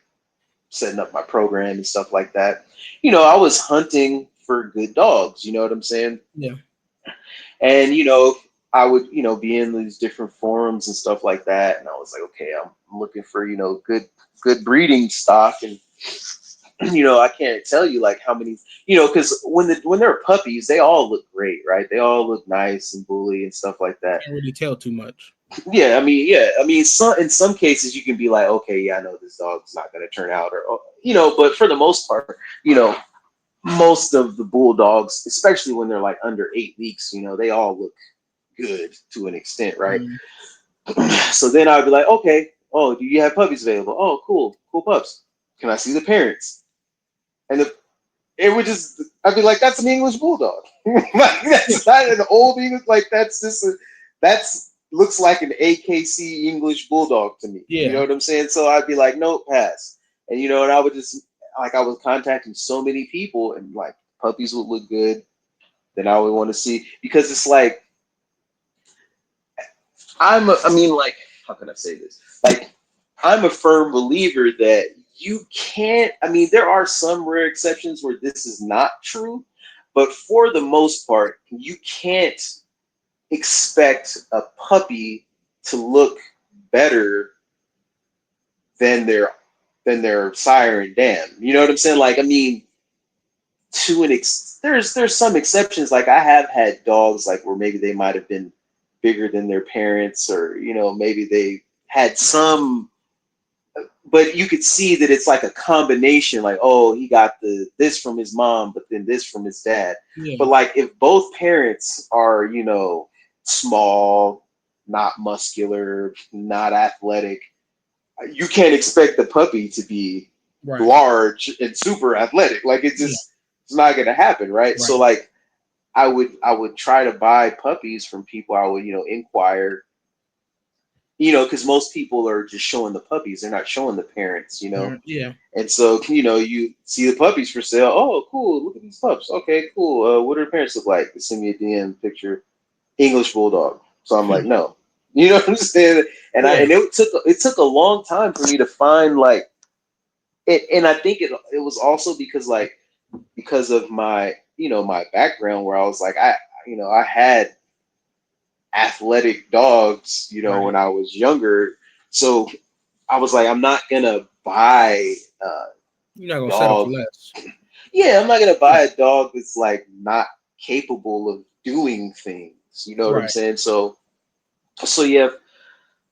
setting up my program and stuff like that. I was hunting for good dogs, you know what I'm saying? Yeah. And I would be in these different forums and stuff like that, and I was like, okay, I'm looking for good breeding stock, and I can't tell you like how many, because when they're puppies, they all look great, right? They all look nice and bully and stuff like that. Can't really tell too much. Yeah, I mean, in some cases you can be like, okay, yeah, I know this dog's not going to turn out, or but for the most part, most of the bulldogs, especially when they're like under 8 weeks, they all look good to an extent, right? Mm, So then I'd be like, okay, oh, do you have puppies available? Oh, cool pups. Can I see the parents? And it would just, I'd be like, that's an English bulldog. Like, yeah. that's not an old English. Like that's just that's looks like an AKC English bulldog to me. You know Yeah. what I'm saying? So I'd be like, nope, pass. And I would just like I was contacting so many people, and like puppies would look good. Then I would want to see, because it's like I mean, like, how can I say this? Like, I'm a firm believer that you can't, I mean, there are some rare exceptions where this is not true, but for the most part, you can't expect a puppy to look better than their sire and dam. You know what I'm saying? Like, I mean, there's some exceptions. Like I have had dogs like where maybe they might have been bigger than their parents, or maybe they had some, but you could see that it's like a combination, like, oh, he got the this from his mom but then this from his dad. But Yeah. like if both parents are small, not muscular, not athletic, you can't expect the puppy to be Right. large and super athletic. Like it Yeah. just, It's not gonna happen, right? So Right. like I would try to buy puppies from people. I would, inquire, because most people are just showing the puppies, they're not showing the parents. Yeah. And so, you see the puppies for sale. Oh, cool! Look at these pups. Okay, cool. What do their parents look like? They send me a DM picture. English Bulldog. So I'm like, no. You know what I'm saying? And Yeah. it took a long time for me to find like it, and I think it was also because of my my background where I was like I had athletic dogs when Right. I was younger. So I was like, I'm not gonna buy a You're not gonna settle for dog. less. Yeah, I'm not gonna Yeah. buy a dog that's like not capable of doing things. You know what I'm Right. saying? So yeah,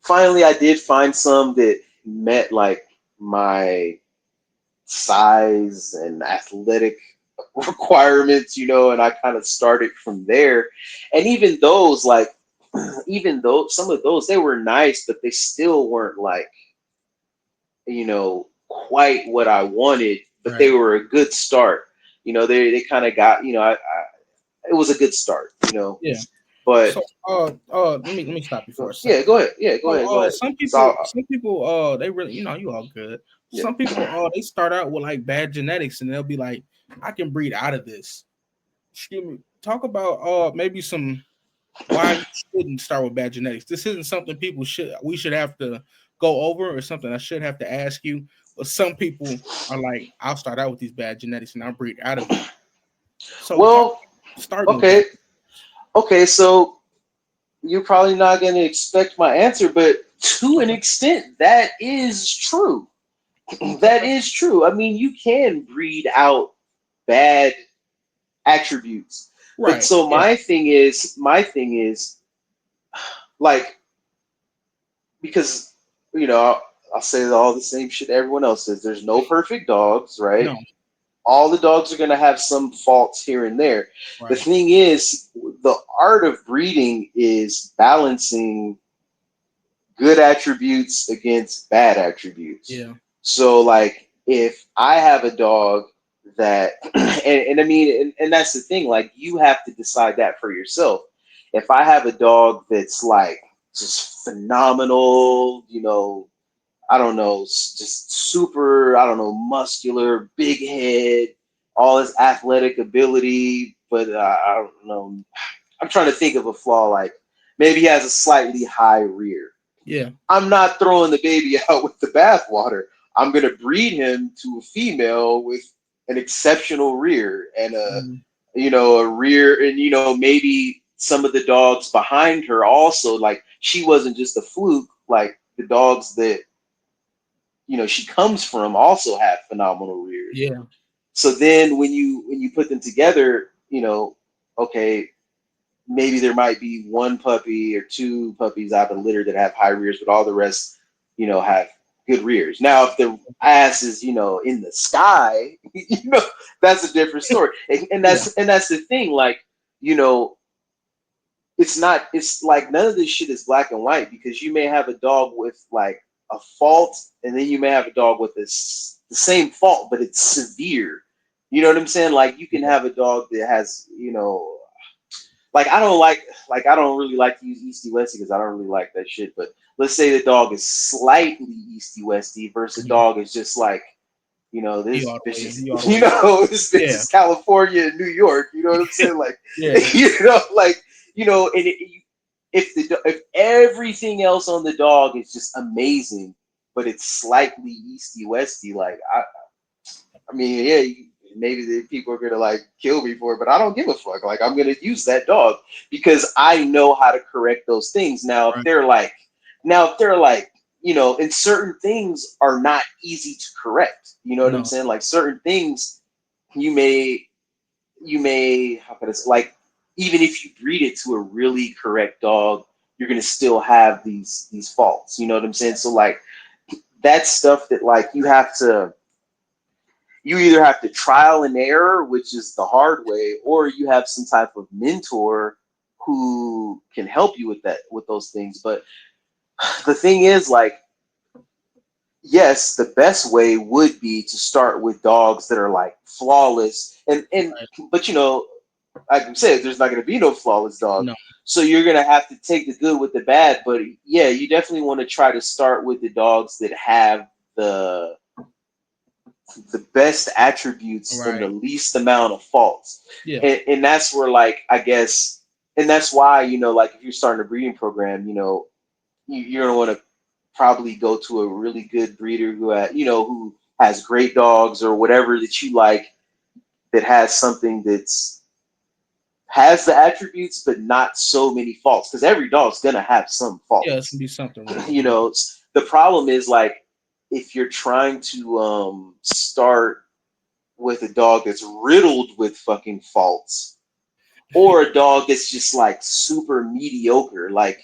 finally I did find some that met like my size and athletic requirements, and I kind of started from there. And even those, like, even though some of those, they were nice, but they still weren't like, quite what I wanted, but they Right. were a good start. They kind of got, it was a good start. Yeah. But So let me stop you for a yeah, second. go ahead. Yeah, go So ahead. Go ahead. some So people some people they really you all good. yeah. Some people they start out with like bad genetics and they'll be like, I can breed out of this. Excuse me. Talk about maybe some why you shouldn't start with bad genetics. This isn't something we should have to go over or something I should have to ask you. But some people are like, I'll start out with these bad genetics and I'll breed out of it. So talk Well, about starting with bad. okay. Okay, so you're probably not going to expect my answer, but to an Okay. extent, that is true. That Okay. is true. I mean, you can breed out bad attributes. But Right. so Yeah. my thing is, like, because, I'll say all the same shit everyone else says. There's no perfect dogs, right? No. All the dogs are going to have some faults here and there. The Right. thing is, the art of breeding is balancing good attributes against bad attributes. Yeah. So like if I have a dog that and I mean and that's the thing, like you have to decide that for yourself. If I have a dog that's like just phenomenal, I don't know, just super, I don't know, muscular, big head, all his athletic ability, but I don't know. I'm trying to think of a flaw like maybe he has a slightly high rear. Yeah. I'm not throwing the baby out with the bathwater. I'm going to breed him to a female with an exceptional rear and Mm, a rear, and maybe some of the dogs behind her also, like she wasn't just a fluke. Like the dogs that she comes from also have phenomenal rears. yeah. So then when you put them together, okay, maybe there might be one puppy or two puppies out of the litter that have high rears, but all the rest, have good rears. Now, if the ass is, in the sky, that's a different story. And Yeah. that's the thing. Like, you know, it's like none of this shit is black and white because you may have a dog with like a fault, and then you may have a dog with the same fault, but it's severe. You know what I'm saying? Like you can Yeah. have a dog that has, like I don't really like to use Easty Westy because I don't really like that shit. But let's say the dog is slightly Easty Westy versus a Mhm. dog is just like You this all the bitch way. is You all the way. this bitch Yeah. is California and New York. You know what I'm saying? Like Yeah. like and if everything else on the dog is just amazing, but it's slightly Easty Westy, like I mean, yeah, maybe the people are gonna like kill me for it, but I don't give a fuck. Like I'm gonna use that dog because I know how to correct those things. Right. Now if they're like, and certain things are not easy to correct. You know what I'm No. saying? Like certain things you may how can I say, like even if you breed it to a really correct dog, you're gonna still have these faults. You know what I'm saying? So like that's stuff that like you either have to trial and error, which is the hard way, or you have some type of mentor who can help you with those things. But the thing is, like, yes, the best way would be to start with dogs that are like flawless, and Right. but like I said, there's not going to be no flawless dog. No. So you're going to have to take the good with the bad. But yeah, you definitely want to try to start with the dogs that have the the best attributes and the Right. least amount of faults. Yeah. And that's where, like, I guess, and that's why, like, if you're starting a breeding program, you're going to want to probably go to a really good breeder who has great dogs or whatever that you like, that has something that's has the attributes but not so many faults, because every dog's gonna have some Yeah, it's gonna faults. be something wrong. you Yeah. know the problem is, like, if you're trying to start with a dog that's riddled with fucking faults, or a dog that's just like super mediocre, like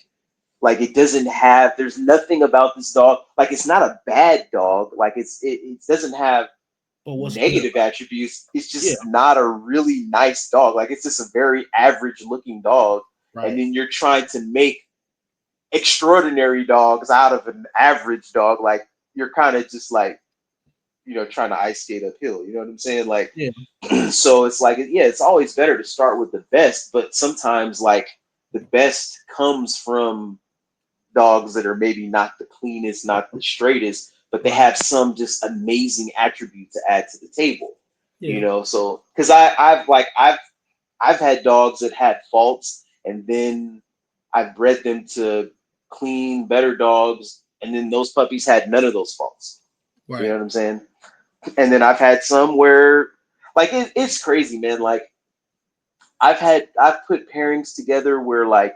it doesn't have, there's nothing about this dog, like it's not a bad dog, like it doesn't have But what's good negative about attributes. It's it? Yeah. just not a really nice dog. Like it's just a very average looking dog. And Right. then you're trying to make extraordinary dogs out of an average dog. Like you're kind of just like, trying to ice skate uphill. You know what I'm saying? Like, Yeah. so it's like, yeah, it's always better to start with the best, but sometimes like the best comes from dogs that are maybe not the cleanest, not the straightest, but they Right. have some just amazing attribute to add to the table. Yeah. So because I've had dogs that had faults, and then I've bred them to clean, better dogs, and then those puppies had none of those faults. You know Right. what I'm saying? And then I've had some where, like, it's crazy, man. Like I've put pairings together where, like,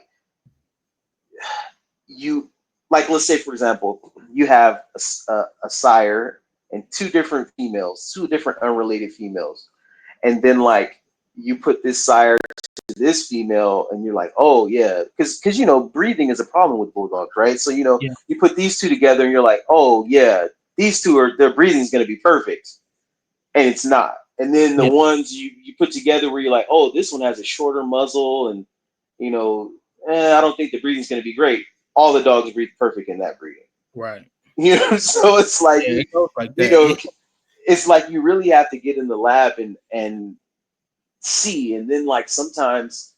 you like, let's say for example, you have a sire and two different unrelated females, and then like you put this sire to this female, and you're like, oh yeah, because breeding is a problem with bulldogs, right? So Yeah. you put these two together, and you're like, oh yeah, these two are, their breeding is going to be perfect, and it's not. And then the Yeah. ones you put together where you're like, oh, this one has a shorter muzzle, and you know, I don't think the breeding's going to be great. All the dogs breed perfect in that breeding. Right. So it's like Yeah. It goes like you that. Yeah. know, it's like you really have to get in the lab and see, and then like sometimes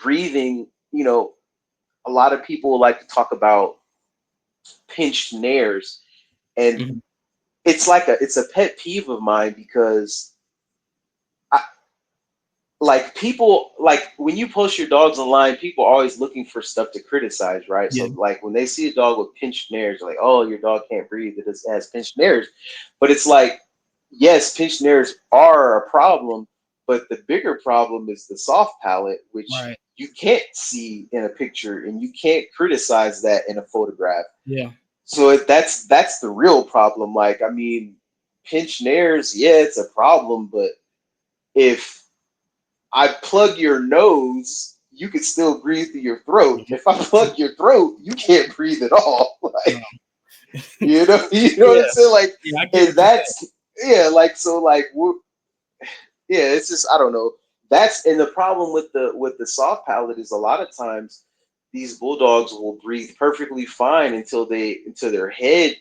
breathing. A lot of people like to talk about pinched nares, and Mhm. it's a pet peeve of mine because I, like people, like when you post your dogs online, people are always looking for stuff to criticize, right? Yeah. So like when they see a dog with pinched nares, they're like, oh, your dog can't breathe, it has pinched nares. But it's like, yes, pinched nares are a problem, but the bigger problem is the soft palate, which Right. you can't see in a picture, and you can't criticize that in a photograph. Yeah. So that's the real problem. Like, I mean, pinched nares, yeah, it's a problem, but if I plug your nose, you can still breathe through your throat. Mhm. If I plug your throat, you can't breathe at all. No. Like, you know what I'm Yeah. saying? Like, Yeah. I get and what you're saying. that's, yeah, like, so like, yeah, it's just, I don't know. That's, and the problem with the soft palate is a lot of times these bulldogs will breathe perfectly fine until their head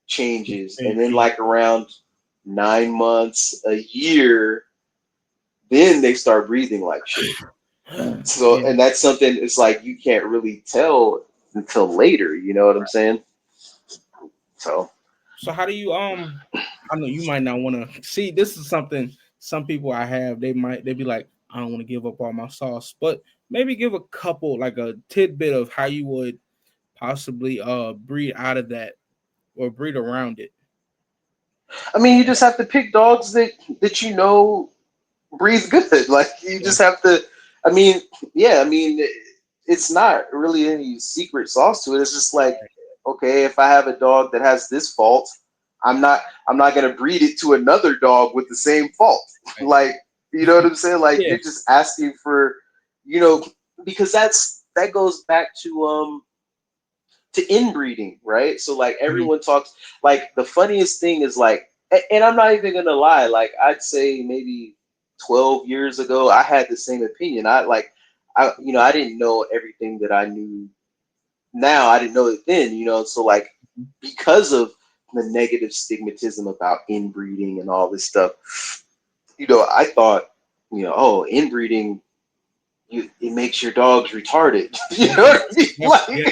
changes, and then Yeah. like around 9 months, a year, then they start breathing like shit. So, Yeah. and that's something, it's like you can't really tell until later. You know what I'm saying? So, So how do you I know you might not want to see, this is something some people I have, they be like, I don't want to give up all my sauce, but maybe give a couple, like a tidbit of how you would possibly breed out of that or breed around it. I mean, you just have to pick dogs that breathe good. Like, you Yeah. just have to. I mean, yeah. I mean, it's not really any secret sauce to it. It's just like, okay, if I have a dog that has this fault, I'm not I'm not gonna breed it to another dog with the same fault. Right. Like, you know what I'm saying? Like, Yeah. you're just asking for, you know, because that goes back to inbreeding, right? So like Mhm. everyone talks, like the funniest thing is like, and I'm not even gonna lie, like I'd say maybe 12 years ago, I had the same opinion. I didn't know everything that I knew now. I didn't know it then. So like, because of the negative stigmatism about inbreeding and all this stuff. I thought, oh, inbreeding, it makes your dogs retarded. You know Okay. what I mean? Yeah.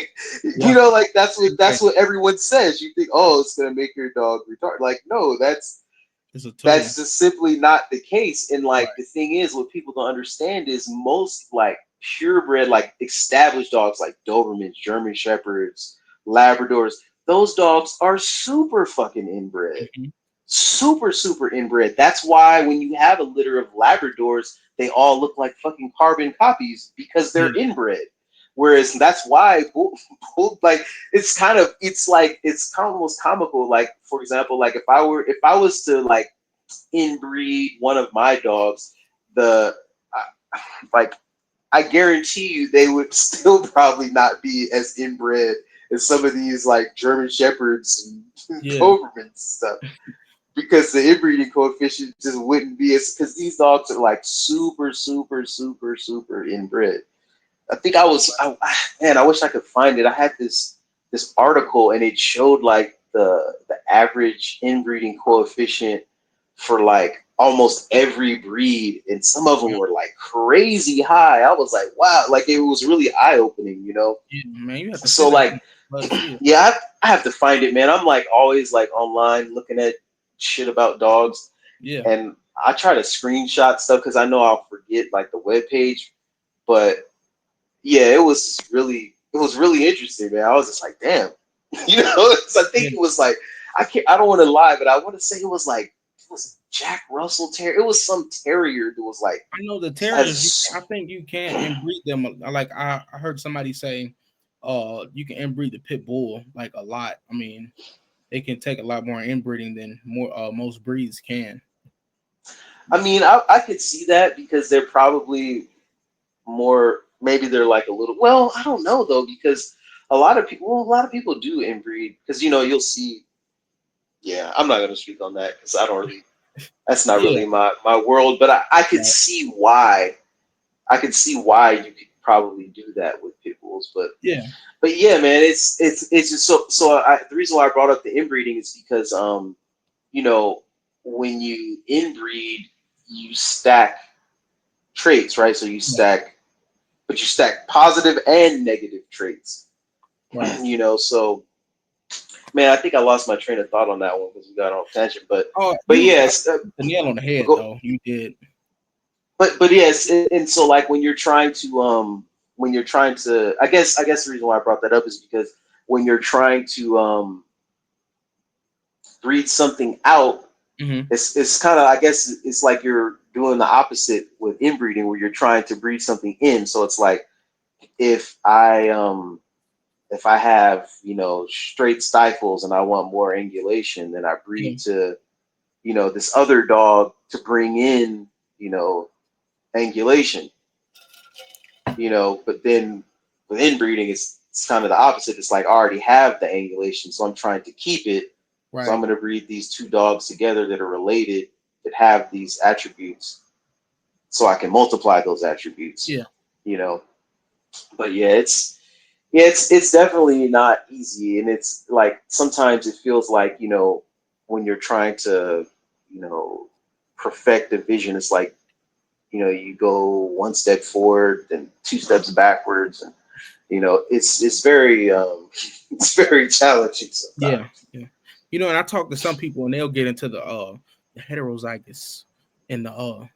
Yeah. Yeah. Like Right. that's what everyone says. You think, oh, it's gonna make your dog retarded. Like, no, It's a tool. that's just simply not the case. And Right. like the thing is, what people don't understand is most like purebred, like established dogs like Dobermans, German Shepherds, Labradors, those dogs are super fucking inbred. Mhm. Super, super inbred. That's why when you have a litter of Labradors, they all look like fucking carbon copies because they're Yeah. inbred. Whereas that's why, like, it's kind of almost comical. Like, for example, like if I was to like inbreed one of my dogs, the like I guarantee you they would still probably not be as inbred as some of these like German Shepherds and Yeah. Dobermans and stuff, because the inbreeding coefficient just wouldn't be as, because these dogs are like super, super, super, super inbred. I think man, I wish I could find it. I had this article and it showed like the average inbreeding coefficient for like almost every breed, and some of them Yeah. were like crazy high. I was like, wow, like it was really eye opening. Yeah, man, you have to So feel that like, thing to see it. yeah, I have to find it, man. I'm like always like online looking at shit about dogs, Yeah. and I try to screenshot stuff because I know I'll forget like the web page. But yeah, it was really interesting, man. I was just like, damn, I Yeah. think it was like, I don't want to lie, but I want to say it was Jack Russell Terrier. It was some terrier that was like I know the terriers. I as think you can inbreed them. Like I heard somebody say, you can inbreed the pit bull like a lot. I mean, they can take a lot more inbreeding than most breeds can. I mean, I could see that because they're probably more, maybe they're like a little, well, I don't know though, because a lot of people do inbreed because you'll see. Yeah, I'm not going to speak on that because I don't really, that's not Yeah. really my world, but I could Right. see why. I could see why you could probably do that with pit bulls, Yeah. but yeah, man, it's just the reason why I brought up the inbreeding is because you know when you inbreed, you stack traits, right? So Yeah. you stack positive and negative traits. Right. So man, I think I lost my train of thought on that one because we got off tangent, Oh, but you yes, the nail on the head go, though. You did. but yes, and so like when you're trying to, I guess the reason why I brought that up is because when you're trying to breed something out, Hmm. it's kind of, I guess it's like you're doing the opposite with inbreeding where you're trying to breed something in. So it's like if I have straight stifles and I want more angulation, then I Yeah. breed to this other dog to bring in you know angulation. But then with inbreeding, it's kind of the opposite. It's like I already have the angulation, so I'm trying to keep it. So I'm Right. going to breed these two dogs together that are related, that have these attributes, so I can multiply those attributes. Yeah. You know, but it's definitely not easy, and it's like sometimes it feels like when you're trying to you know perfect a vision, it's like you go one step forward and two steps backwards, and it's very it's very challenging Yeah. sometimes. Yeah. And I talk to some people and they'll get into the heterozygous and the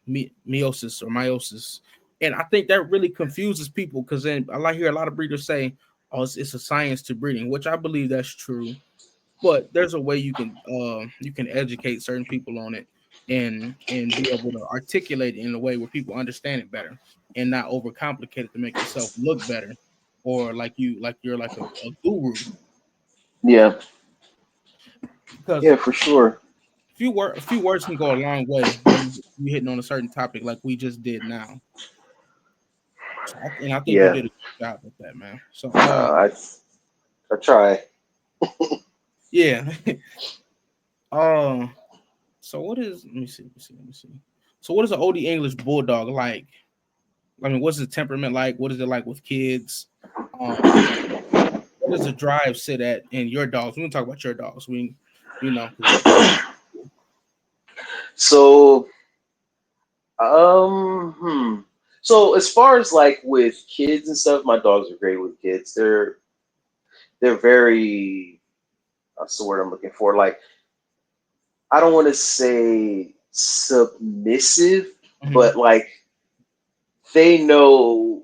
meiosis or meiosis, and I think that really confuses people because then I hear a lot of breeders say, "Oh, it's a science to breeding," which I believe that's true. But there's a way you can educate certain people on it and be able to articulate it in a way where people understand it better and not overcomplicate it to make yourself look better or you're like a guru Yeah, because yeah, for sure. a few words can go a long way when you hitting on a certain topic like we just did now. So and I think you Yeah, did a good job with that, man. So I try. yeah. uh so what is let me see. So what is an oldie English bulldog like? I mean, what's his temperament like? What is it like with kids? Um, what does the drive sit at in your dogs? We can talk about your dogs. You know, because that's what. So, um, hmm. So as far as like with kids and stuff, my dogs are great with kids. They're very, what's the word I'm looking for? Like, I don't want to say submissive, Mhm. but like they know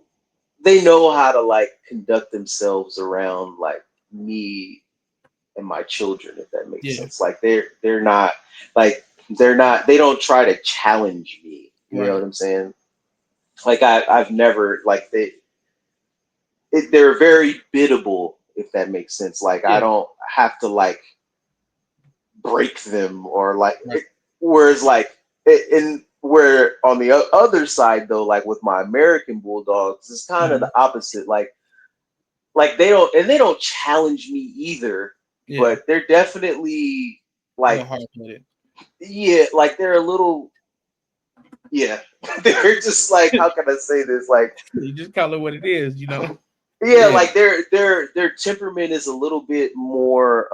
they know how to like conduct themselves around like me and my children, if that makes Yeah. sense. Like they're not like they don't try to challenge me. You know what Right. I'm saying? Like I've never like they're very biddable, if that makes sense. Like I Yeah. don't have to like break them or like Right. whereas like in where on the other side though, like with my American Bulldogs, it's kind of Mhm. the opposite. Like they don't challenge me either, Yeah. but they're definitely A little like hard headed. yeah, like they're a little yeah. They're just like how can I say this? Like You just call it what it is. You know. yeah, Yeah. like their temperament is a little bit more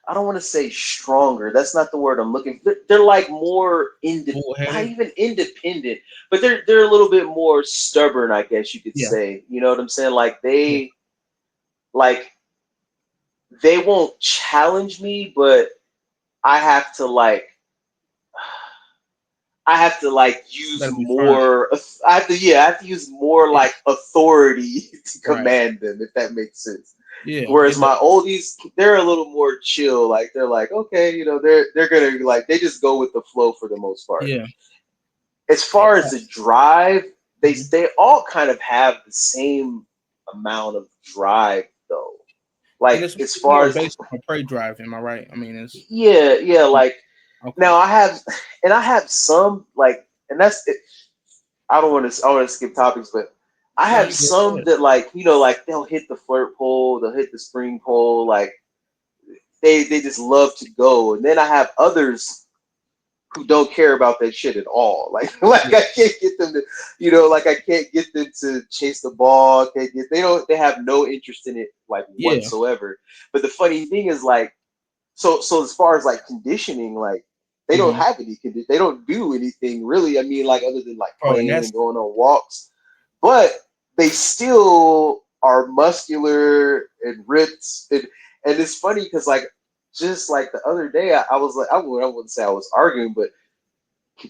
I don't want to say stronger. That's not the word I'm looking for. They're like more not Bullheaded. even independent, but they're a little bit more stubborn, I guess you could Yeah. say. You know what I'm saying? Like Yeah. like they won't challenge me, but I have to like I have to like use Gotta be firm. more. I have to use more Yeah. like authority to Right. command them, if that makes sense. Yeah. Whereas It does. my oldies, they're a little more chill. Like they're like, okay, you know, they're gonna like they just go with the flow for the most part. Yeah. As Yeah. far as the drive, Mhm. they all kind of have the same amount of drive though. And Like it's as far more as based on prey drive. Am I right? I mean, it's yeah, like okay. now I have some like and that's it. I want to skip topics, but I No, have you good. Go some ahead. that like like they'll hit the flirt pole, they'll hit the spring pole, like they just love to go, and then I have others who don't care about that shit at all. Like Yeah. I can't get them to, like I can't get them to chase the ball. Can't get they have no interest in it like Yeah. whatsoever. But the funny thing is like so as far as like conditioning, like they don't Hmm. have any they don't do anything really. I mean, like other than like Oh, and playing that's and going on walks, but they still are muscular and ripped. And it's funny because like just like the other day, I was like, I wouldn't say I was arguing, but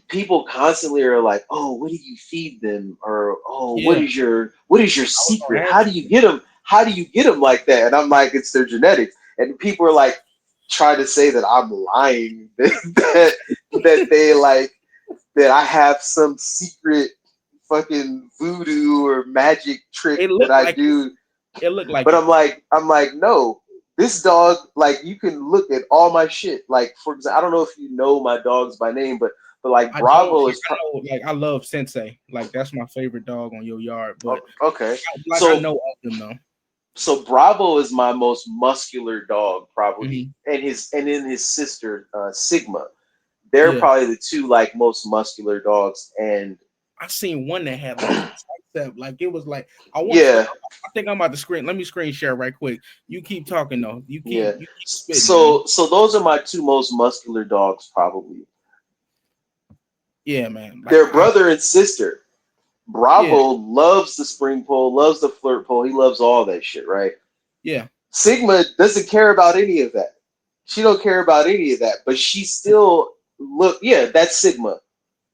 people constantly are like, "Oh, what do you feed them?" Or "Oh, yeah. what is your I was secret? gonna How ask do you you. get them? How do you get them like that?" And I'm like, "It's their genetics." And people are like trying to say that I'm lying, that they like that I have some secret fucking voodoo or magic trick It that looked I like it. do. It looked like But it. I'm like, no, this dog, like you can look at all my shit. Like for example, I don't know if you know my dogs by name, but like I don't. Bravo Like, is I know. Like I love Sensei. Like that's my favorite dog on your yard. But okay. like I So know of them though. Bravo is my most muscular dog probably, Hmm. and then his sister Sigma. They're Yeah. probably the two like most muscular dogs, and I seen one that had like a tricep. Like it was like I want to start. yeah, I think I'm about to screen. Let me screen share right quick. You keep talking though. yeah. You keep spitting, man. So those are my two most muscular dogs probably. Yeah, man. Like They're brother and sister. yeah, Bravo loves the spring pole, loves the flirt pole. He loves all that shit, right? yeah. Sigma doesn't care about any of that. She don't care about any of that, but she still yeah, that's Sigma.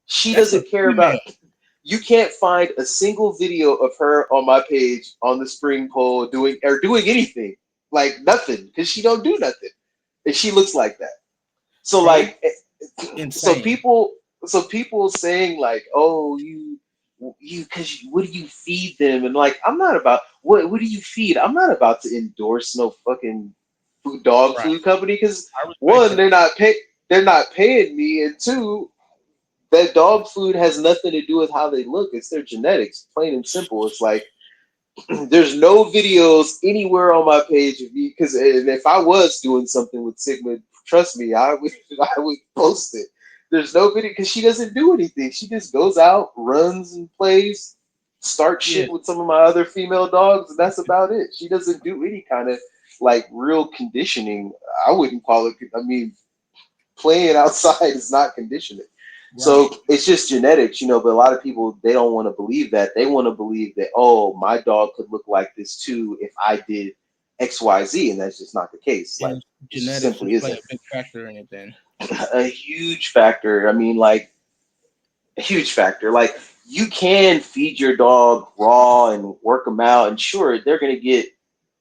She That's a doesn't care about female. you can't find a single video of her on my page on the spring pole doing anything. Like nothing. Because she don't do nothing. And she looks like that. So Bro, it's like so insane. people saying like, oh, you because what do you feed them? And like I'm not about what do you feed? I'm not about to endorse no fucking dog Right. food company because I respect one, that. they're not paying me, and two, that dog food has nothing to do with how they look. It's their genetics, plain and simple. It's like there's no videos anywhere on my page of me because if I was doing something with Sigma, trust me, I would I would post it. There's no video because she doesn't do anything. She just goes out, runs and plays, starts Yeah. shit with some of my other female dogs, and that's about it. She doesn't do any kind of like real conditioning. I wouldn't call it. I mean, playing outside is not conditioning. Right. So it's just genetics, but a lot of people, they don't want to believe that. They want to believe that, oh, my dog could look like this too if I did XYZ, and that's just not the case. Like, And it just genetics simply would play isn't. a big factor in it then. A huge factor. I mean, like, a huge factor. Like, you can feed your dog raw and work them out, and sure, they're going to get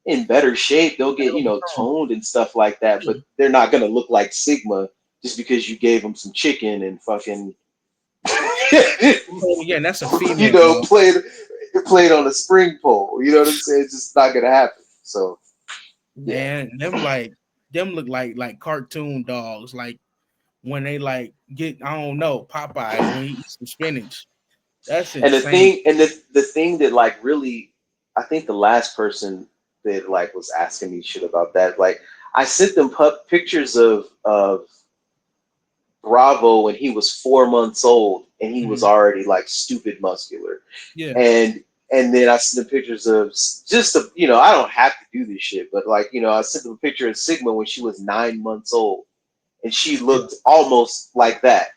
in better shape. They'll get, toned and stuff like that, but Yeah. they're not going to look like Sigma just because you gave them some chicken and fucking, Well, again, that's a female dog. played on a spring pole. You know what I'm saying? It's just not going to happen. So, yeah. Man, them look like cartoon dogs. Like when they like get, I don't know, Popeyes when he eats some spinach. That's And the insane. thing, and the thing that like really, I think the last person that like was asking me shit about that, like I sent them pictures of Bravo when he was 4 months old and he was Mhm. already like stupid muscular, Yeah, and then I sent them pictures of just I don't have to do this shit, but like I sent them a picture of Sigma when she was 9 months old and she yeah, looked almost like that.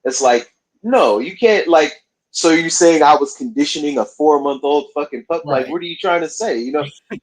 It's like, no, you can't like. So you're saying I was conditioning a 4 month old fucking pup? Like, right. what are you trying to say?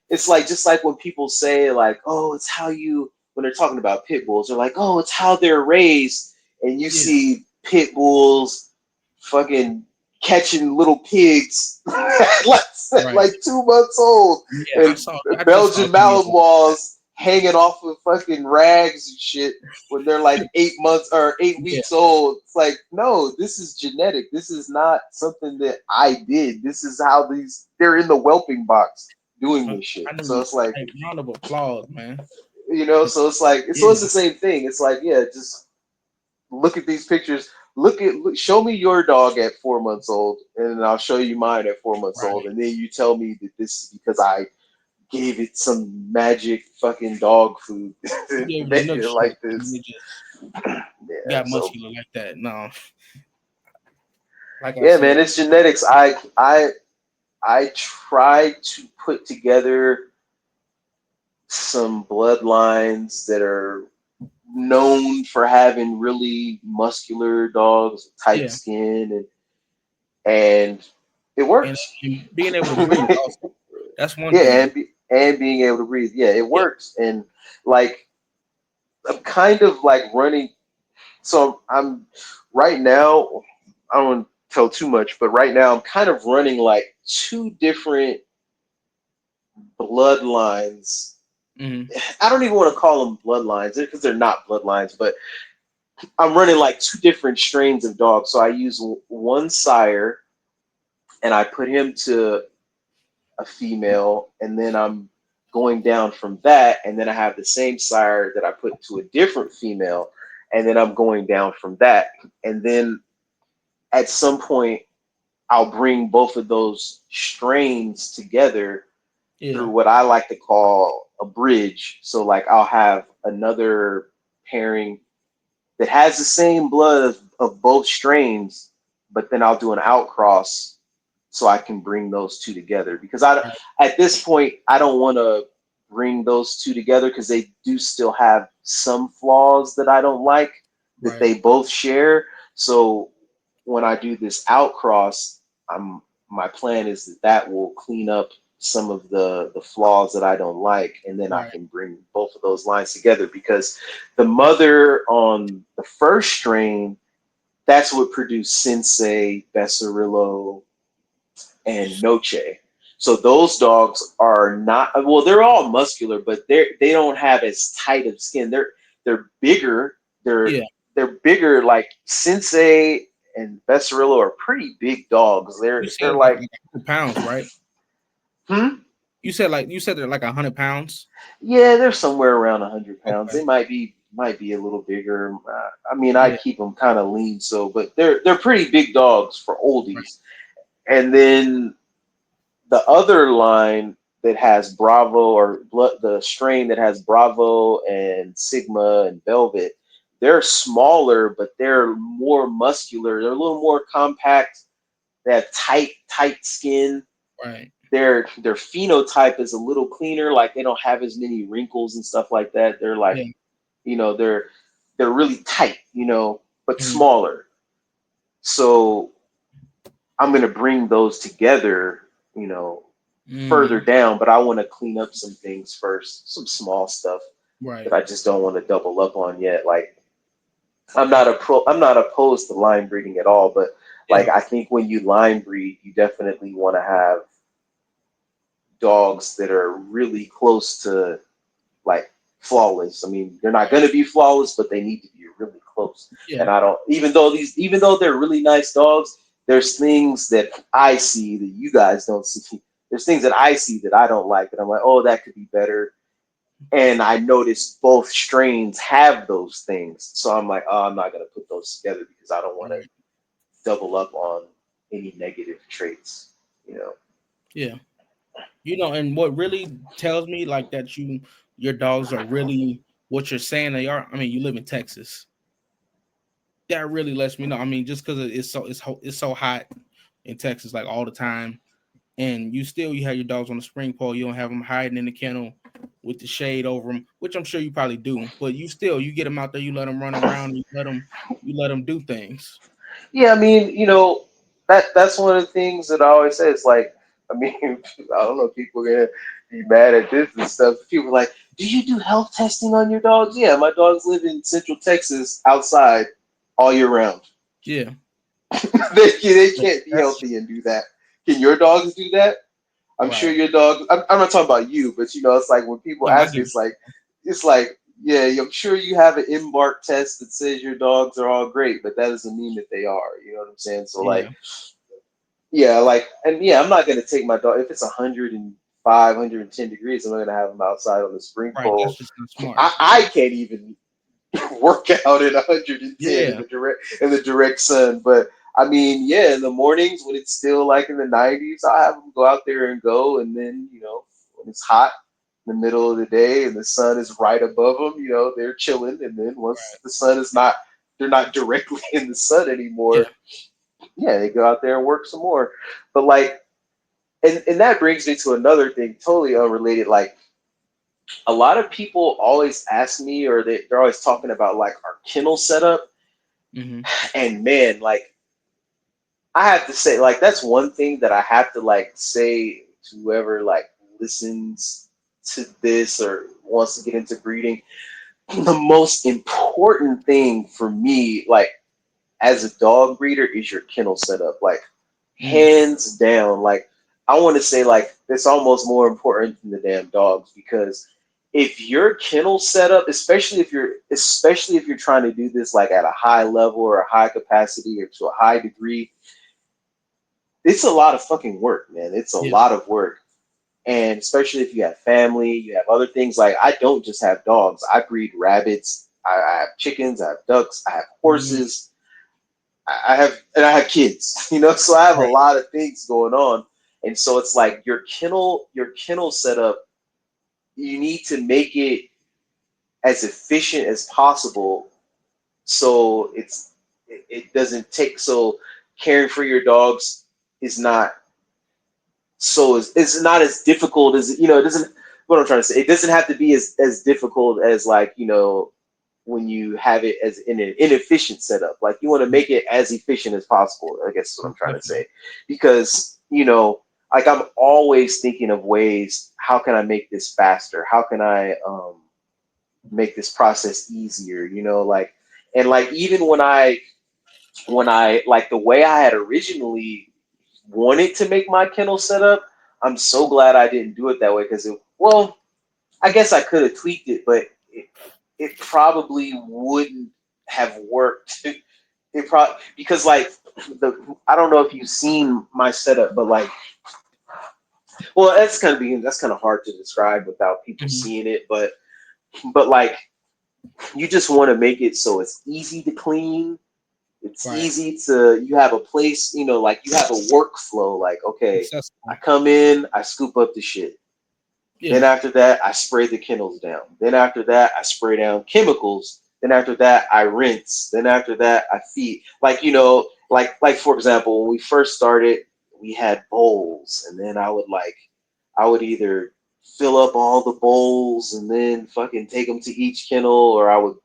It's like just like when people say like, oh, it's how you when they're talking about pit bulls, they're like, oh, it's how they're raised, and you Yeah, see pit bulls fucking catching little pigs like, right. 2 months old, Yeah, and I just saw a Belgian video of Malinois hanging off of fucking rags and shit when they're like 8 months or eight yeah. weeks old. It's like, no, this is genetic. This is not something that I did. This is how they're in the whelping box doing this shit. I So knew. it's like, Hey, round of applause, man. so it's like, so it's Yeah, the same thing. It's like, yeah, just look at these pictures. Show me your dog at 4 months old, and I'll show you mine at 4 months old, right. and then you tell me that this is because I gave it some magic fucking dog food You to gave it a make nook it shot, like and this. it just Yeah, got so muscular like that. No, like I yeah, man, said, it's genetics. I tried to put together some bloodlines that are known for having really muscular dogs, tight yeah, skin, and it and, works. and being able to breathe also. That's one Yeah, thing. and being able to breathe. Yeah, it Yeah, works. And like I'm kind of like running. So I'm right now. I don't want to tell too much, but right now I'm kind of running like two different bloodlines. hmm, I don't even want to call them bloodlines because they're not bloodlines, but I'm running like two different strains of dogs. So I use one sire and I put him to a female, and then I'm going down from that, and then I have the same sire that I put to a different female, and then I'm going down from that, and then at some point I'll bring both of those strains together through yeah, what I like to call a bridge. So like I'll have another pairing that has the same blood of both strains, but then I'll do an outcross so I can bring those two together. Because right, at this point, I don't want to bring those two together because they do still have some flaws that I don't like that right, they both share. So when I do this outcross, I'm my plan is that will clean up some of the flaws that I don't like, and then I right, can bring both of those lines together because the mother on the first strain, that's what produced Sensei, Bessarillo, and Noche. So those dogs are not well, they're all muscular, but they don't have as tight of skin. They're bigger. They're yeah. they're bigger. Like Sensei and Bessarillo are pretty big dogs. You They're said like like 100 pounds, right? hmm? You said they're like 100 pounds. Yeah, they're somewhere around 100 pounds. Okay, They might be a little bigger. I mean, I yeah, keep them kind of lean, so but they're pretty big dogs for right, oldies. And then the other line that has Bravo or the strain that has Bravo and Sigma and Velvet, they're smaller, but they're more muscular. They're a little more compact. They have tight skin. right. their phenotype is a little cleaner. Like they don't have as many wrinkles and stuff like that. They're like, Yeah. you know, they're really tight, but Mhm. smaller. So I'm gonna bring those together, you know, further Mm. down, but I want to clean up some things first, some small stuff that Right. I just don't want to double up on yet. Like I'm not opposed to line breeding at all, but like Yeah. I think when you line breed, you definitely want to have dogs that are really close to like flawless. I mean, they're not going to be flawless, but they need to be really close. Yeah. And I don't, even though they're really nice dogs, there's things that I see that you guys don't see. There's things that I see that I don't like, and I'm like, oh, that could be better. And I noticed both strains have those things, so I'm like, oh, I'm not going to put those together because I don't want to Right. double up on any negative traits. You know. Yeah. And what really tells me like that your dogs are really what you're saying they are. I mean, you live in Texas. That really lets me know. I mean, just because it's so hot in Texas like all the time, and you have your dogs on the spring pole. You don't have them hiding in the kennel with the shade over them, which I'm sure you probably do. But you get them out there. You let them run around. You let them do things. Yeah, I mean, that's one of the things that I always say. It's like, I mean, I don't know, people are gonna be mad at this and stuff. People are like, do you do health testing on your dogs? Yeah, my dogs live in Central Texas outside all year round. Yeah, They yeah, can't be that's healthy and do that. Can your dogs do that? I'm sure right. your dog. I'm not talking about you, but it's like when people No, I ask me, get it's like, yeah, I'm sure you have an embark test that says your dogs are all great, but that doesn't mean that they are. You know what I'm saying? So yeah, like, yeah, like, and yeah, I'm not gonna take my dog if it's 105, 110 degrees. I'm not gonna have them outside on the spring right. That's pole. just not smart. I can't even work out at 110 Yeah, in the direct sun. But I mean, yeah, in the mornings when it's still like in the 90s, I have them go out there and go, and then when it's hot in the middle of the day and the sun is right above them, they're chilling. And then once right. the sun is not, they're not directly in the sun Yeah. anymore. Yeah, they go out there and work some more. But like, and that brings me to another thing, totally unrelated. Like a lot of people always ask me, or they're always talking about like our kennel setup. Hmm. And man, like I have to say, like that's one thing that I have to like say to whoever like listens to this or wants to get into breeding. The most important thing for me, like as a dog breeder, is your kennel setup. Like Mm. hands down. Like I want to say, like it's almost more important than the damn dogs because if your kennel setup, especially if you're trying to do this like at a high level or a high capacity or to a high degree, it's a lot of fucking work, man. It's a Yeah. lot of work. And especially if you have family, you have other things. Like I don't just have dogs. I breed rabbits. I have chickens. I have ducks. I have Mm. horses. I have kids. So I have a Right. lot of things going on. And so it's like your kennel setup. You need to make it as efficient as possible, so it doesn't take so caring for your dogs is not it's not as difficult as it doesn't what I'm trying to say, it doesn't have to be as difficult as like when you have it as in an inefficient setup. Like you want to Right. make it as efficient as possible, I guess is what I'm trying to Definitely. say. Because like I'm always thinking of ways, how can I make this faster, how can I make this process easier, like, and like even when I like the way I had originally wanted to make my kennel setup, I'm so glad I didn't do it that way because well, I guess I could have tweaked it, but it probably wouldn't have worked. It probably because like I don't know if you've seen my setup, but like, well, that's kind of hard to describe without people Hmm. seeing it, but like you just want to make it so it's easy to clean. It's Right. easy to, you have a place, like you have a workflow. Like, okay, I Accessible. come in, I scoop up the shit. Then Yeah. after that, I spray the kennels down. Then after that, I spray down chemicals. Then after that, I rinse. Then after that, I feed. Like, like for example, when we first started, we had bowls, and then I would either fill up all the bowls and then fucking take them to each kennel, or I would,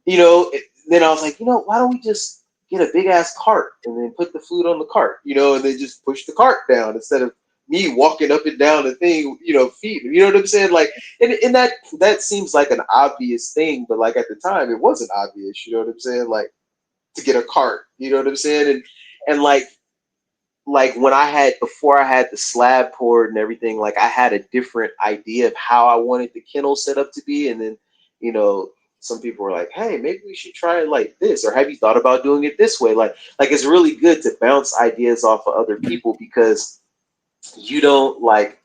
then I was like, why don't we just get a big ass cart and then put the food on the cart, and then just push the cart down instead of me walking up and down the thing, feeding. You know what I'm saying? Like, and that seems like an obvious thing, but like at the time, it wasn't obvious. You know what I'm saying? Like to get a cart. You know what I'm saying? And like when I had before I had the slab poured and everything, like I had a different idea of how I wanted the kennel set up to be, and then you know some people were like, hey, maybe we should try it like this, or have you thought about doing it this way? Like it's really good to bounce ideas off of other people because you don't like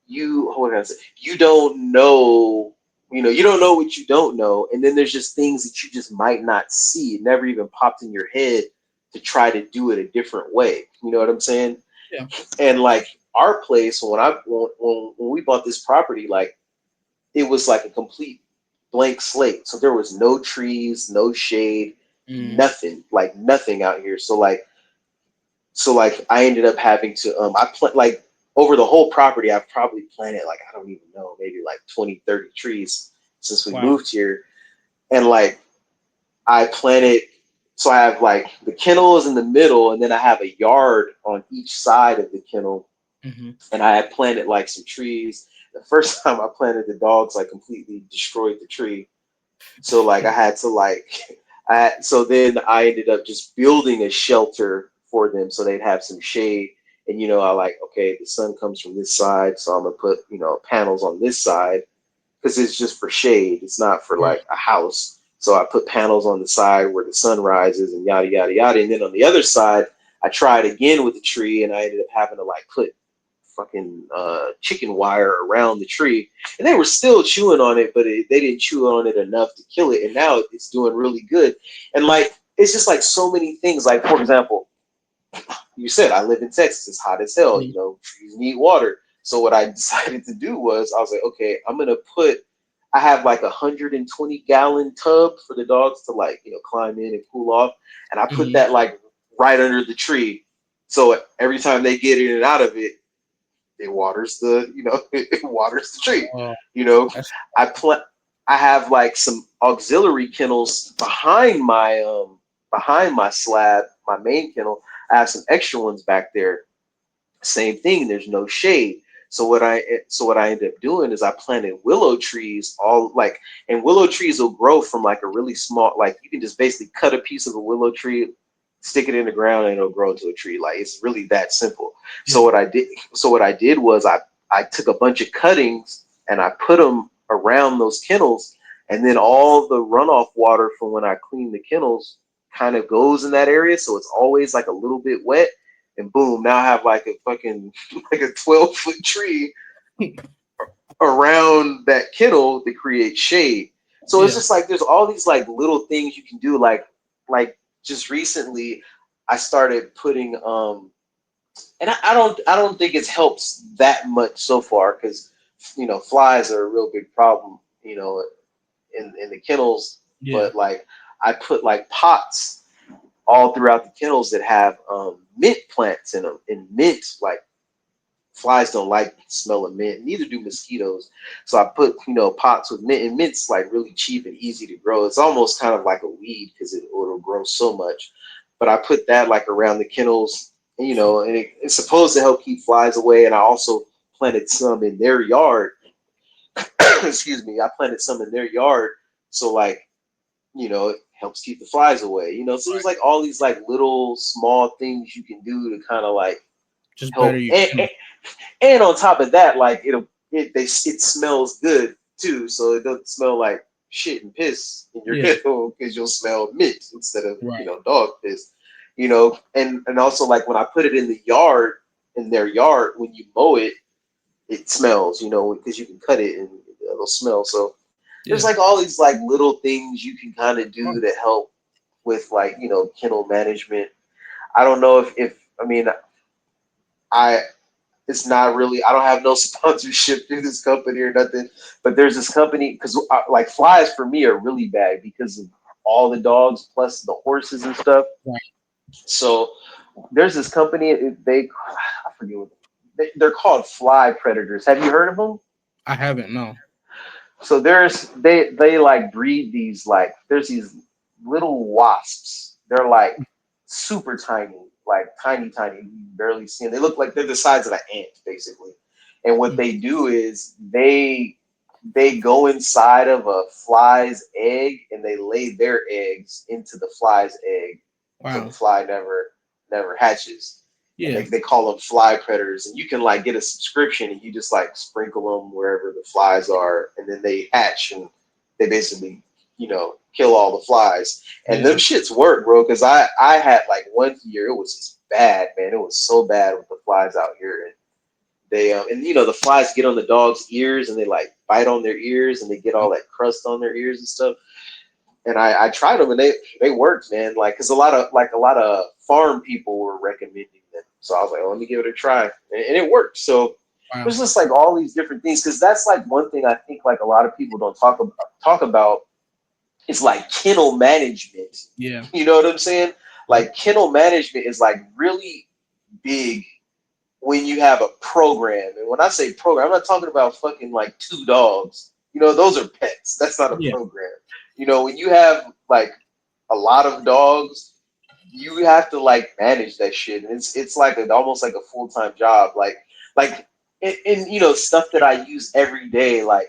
you what can I say? You don't know, you don't know what you don't know, and then there's just things that you just might not see. It never even popped in your head to try to do it a different way. You know what I'm saying? Yeah. And like our place, when we bought this property, like it was like a complete blank slate. So there was no trees, no shade, Mm. nothing, like nothing out here. So like I ended up having to like over the whole property I've probably planted like I don't even know, maybe like 20, 30 trees since we Wow. moved here. And like I planted, so I have like the kennel is in the middle and then I have a yard on each side of the kennel, Hmm. and I had planted like some trees. The first time I planted, the dogs like completely destroyed the tree. So like I had to so then I ended up just building a shelter for them so they'd have some shade. And I like, okay, the sun comes from this side, so I'm gonna put panels on this side because it's just for shade. It's not for Right. like a house. So I put panels on the side where the sun rises and yada yada yada. And then on the other side, I tried again with the tree, and I ended up having to like put fucking chicken wire around the tree, and they were still chewing on it, but they didn't chew on it enough to kill it, and now it's doing really good. And like it's just like so many things. Like for example, you said I live in Texas, it's hot as hell. Mm. Trees need water. So what I decided to do was I was like, okay, I'm gonna put. I have like 120-gallon tub for the dogs to like climb in and cool off, and I put Hmm. that like right under the tree. So every time they get in and out of it, it waters the it waters the tree. Oh, You know, that's I pl- I have like some auxiliary kennels behind my slab, my main kennel. I have some extra ones back there. Same thing. There's no shade. So what I ended up doing is I planted willow trees all like, and willow trees will grow from like a really small, like you can just basically cut a piece of a willow tree, stick it in the ground, and it'll grow into a tree. Like it's really that simple. So yeah. what I did was I took a bunch of cuttings and I put them around those kennels, and then all the runoff water from when I clean the kennels kind of goes in that area, so it's always like a little bit wet, and boom, now I have like a fucking like a 12-foot tree around that kennel to create shade. So it's Yeah. just like there's all these like little things you can do. Like just recently, I started putting and I don't think it's helped that much so far because flies are a real big problem in the kennels. Yeah. But like I put like pots all throughout the kennels that have mint plants in them, and mint like flies don't like the smell of mint, neither do mosquitoes. So I put pots with mint, and mint's like really cheap and easy to grow. It's almost kind of like a weed because it'll grow so much. But I put that like around the kennels, and it's supposed to help keep flies away. And I also planted some in their yard. Excuse me, I planted some in their yard, so like it helps keep the flies away. So there's Right. like all these like little small things you can do to kind of like Just better help. your And, kennel. and and on top of that, like it smells good too, so it doesn't smell like shit and piss in your Yeah. kennel because you'll smell mint instead of Right. dog piss. And also like when I put it in the yard, in their yard, when you mow it, it smells, because you can cut it and it'll smell. So there's Yeah. like all these like little things you can kind of Right. do to help with like kennel management. I don't know if I mean I it's not really. I don't have no sponsorship through this company or nothing. But there's this company because like flies for me are really bad because of all the dogs plus the horses and stuff. Right. So There's this company. I forget what they're called. Fly Predators. Have you heard of them? I haven't. No. So they like breed these, like there's these little wasps. They're like super tiny, like tiny, tiny. You barely see them. They look like they're the size of an ant, basically. And what Mm. they do is they go inside of a fly's egg and they lay their eggs into the fly's egg, so the Wow. fly never hatches. And Yeah. they call them fly predators. And you can like get a subscription and you just like sprinkle them wherever the flies are, and then they hatch and they basically, kill all the flies. And them Yeah. shits work, bro. Because I had like one year it was just bad, man. It was so bad with the flies out here. And they and the flies get on the dog's ears and they like bite on their ears and they get all that crust on their ears and stuff. And I tried them and they worked, man. Like, cause a lot of farm people were recommending them, so I was like, oh, let me give it a try, and it worked. So Wow. there's just like all these different things, cause that's like one thing I think like a lot of people don't talk about. It's like kennel management. Yeah. You know what I'm saying? Yep. Like kennel management is like really big when you have a program. And when I say program, I'm not talking about fucking like two dogs. Those are pets. That's not a Yeah. program. When you have like a lot of dogs, you have to like manage that shit. And it's like almost like a full-time job. Like and stuff that I use every day, like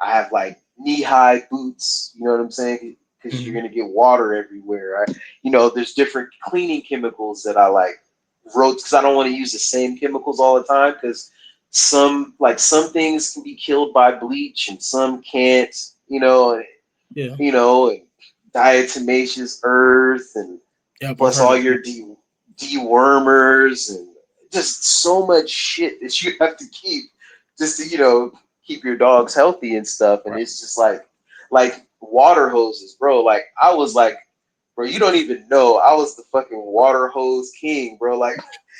I have like knee-high boots, you know what I'm saying? Because you're Hmm. gonna get water everywhere. There's different cleaning chemicals that I like wrote because I don't want to use the same chemicals all the time because some things can be killed by bleach and some can't. Yeah. And diatomaceous earth and Yep. I've plus heard all of that. your dewormers and just so much shit that you have to keep just to keep your dogs healthy and stuff. And Right. it's just like water hoses, bro. Like I was like, bro, you don't even know I was the fucking water hose king, bro. Like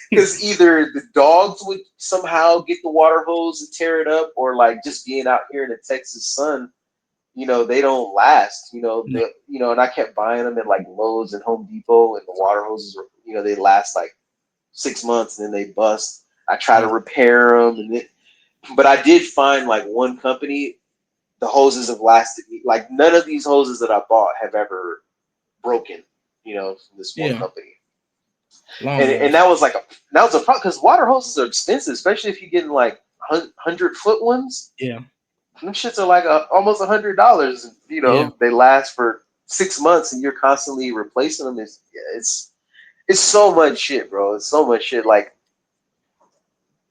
because either the dogs would somehow get the water hose and tear it up, or like just being out here in the Texas sun, they don't last. No. And I kept buying them at like Lowe's and Home Depot, and the water hoses were, they last like 6 months and then they bust. I try to Wow. repair them, but I did find like one company, the hoses have lasted me. Like none of these hoses that I bought have ever broken. From this one Yeah. company, and Long and last. that was a problem because water hoses are expensive, especially if you get in like 100-foot ones. Yeah. Them shits are like almost $100. Yeah. They last for 6 months, and you're constantly replacing them. It's so much shit, bro. It's so much shit. Like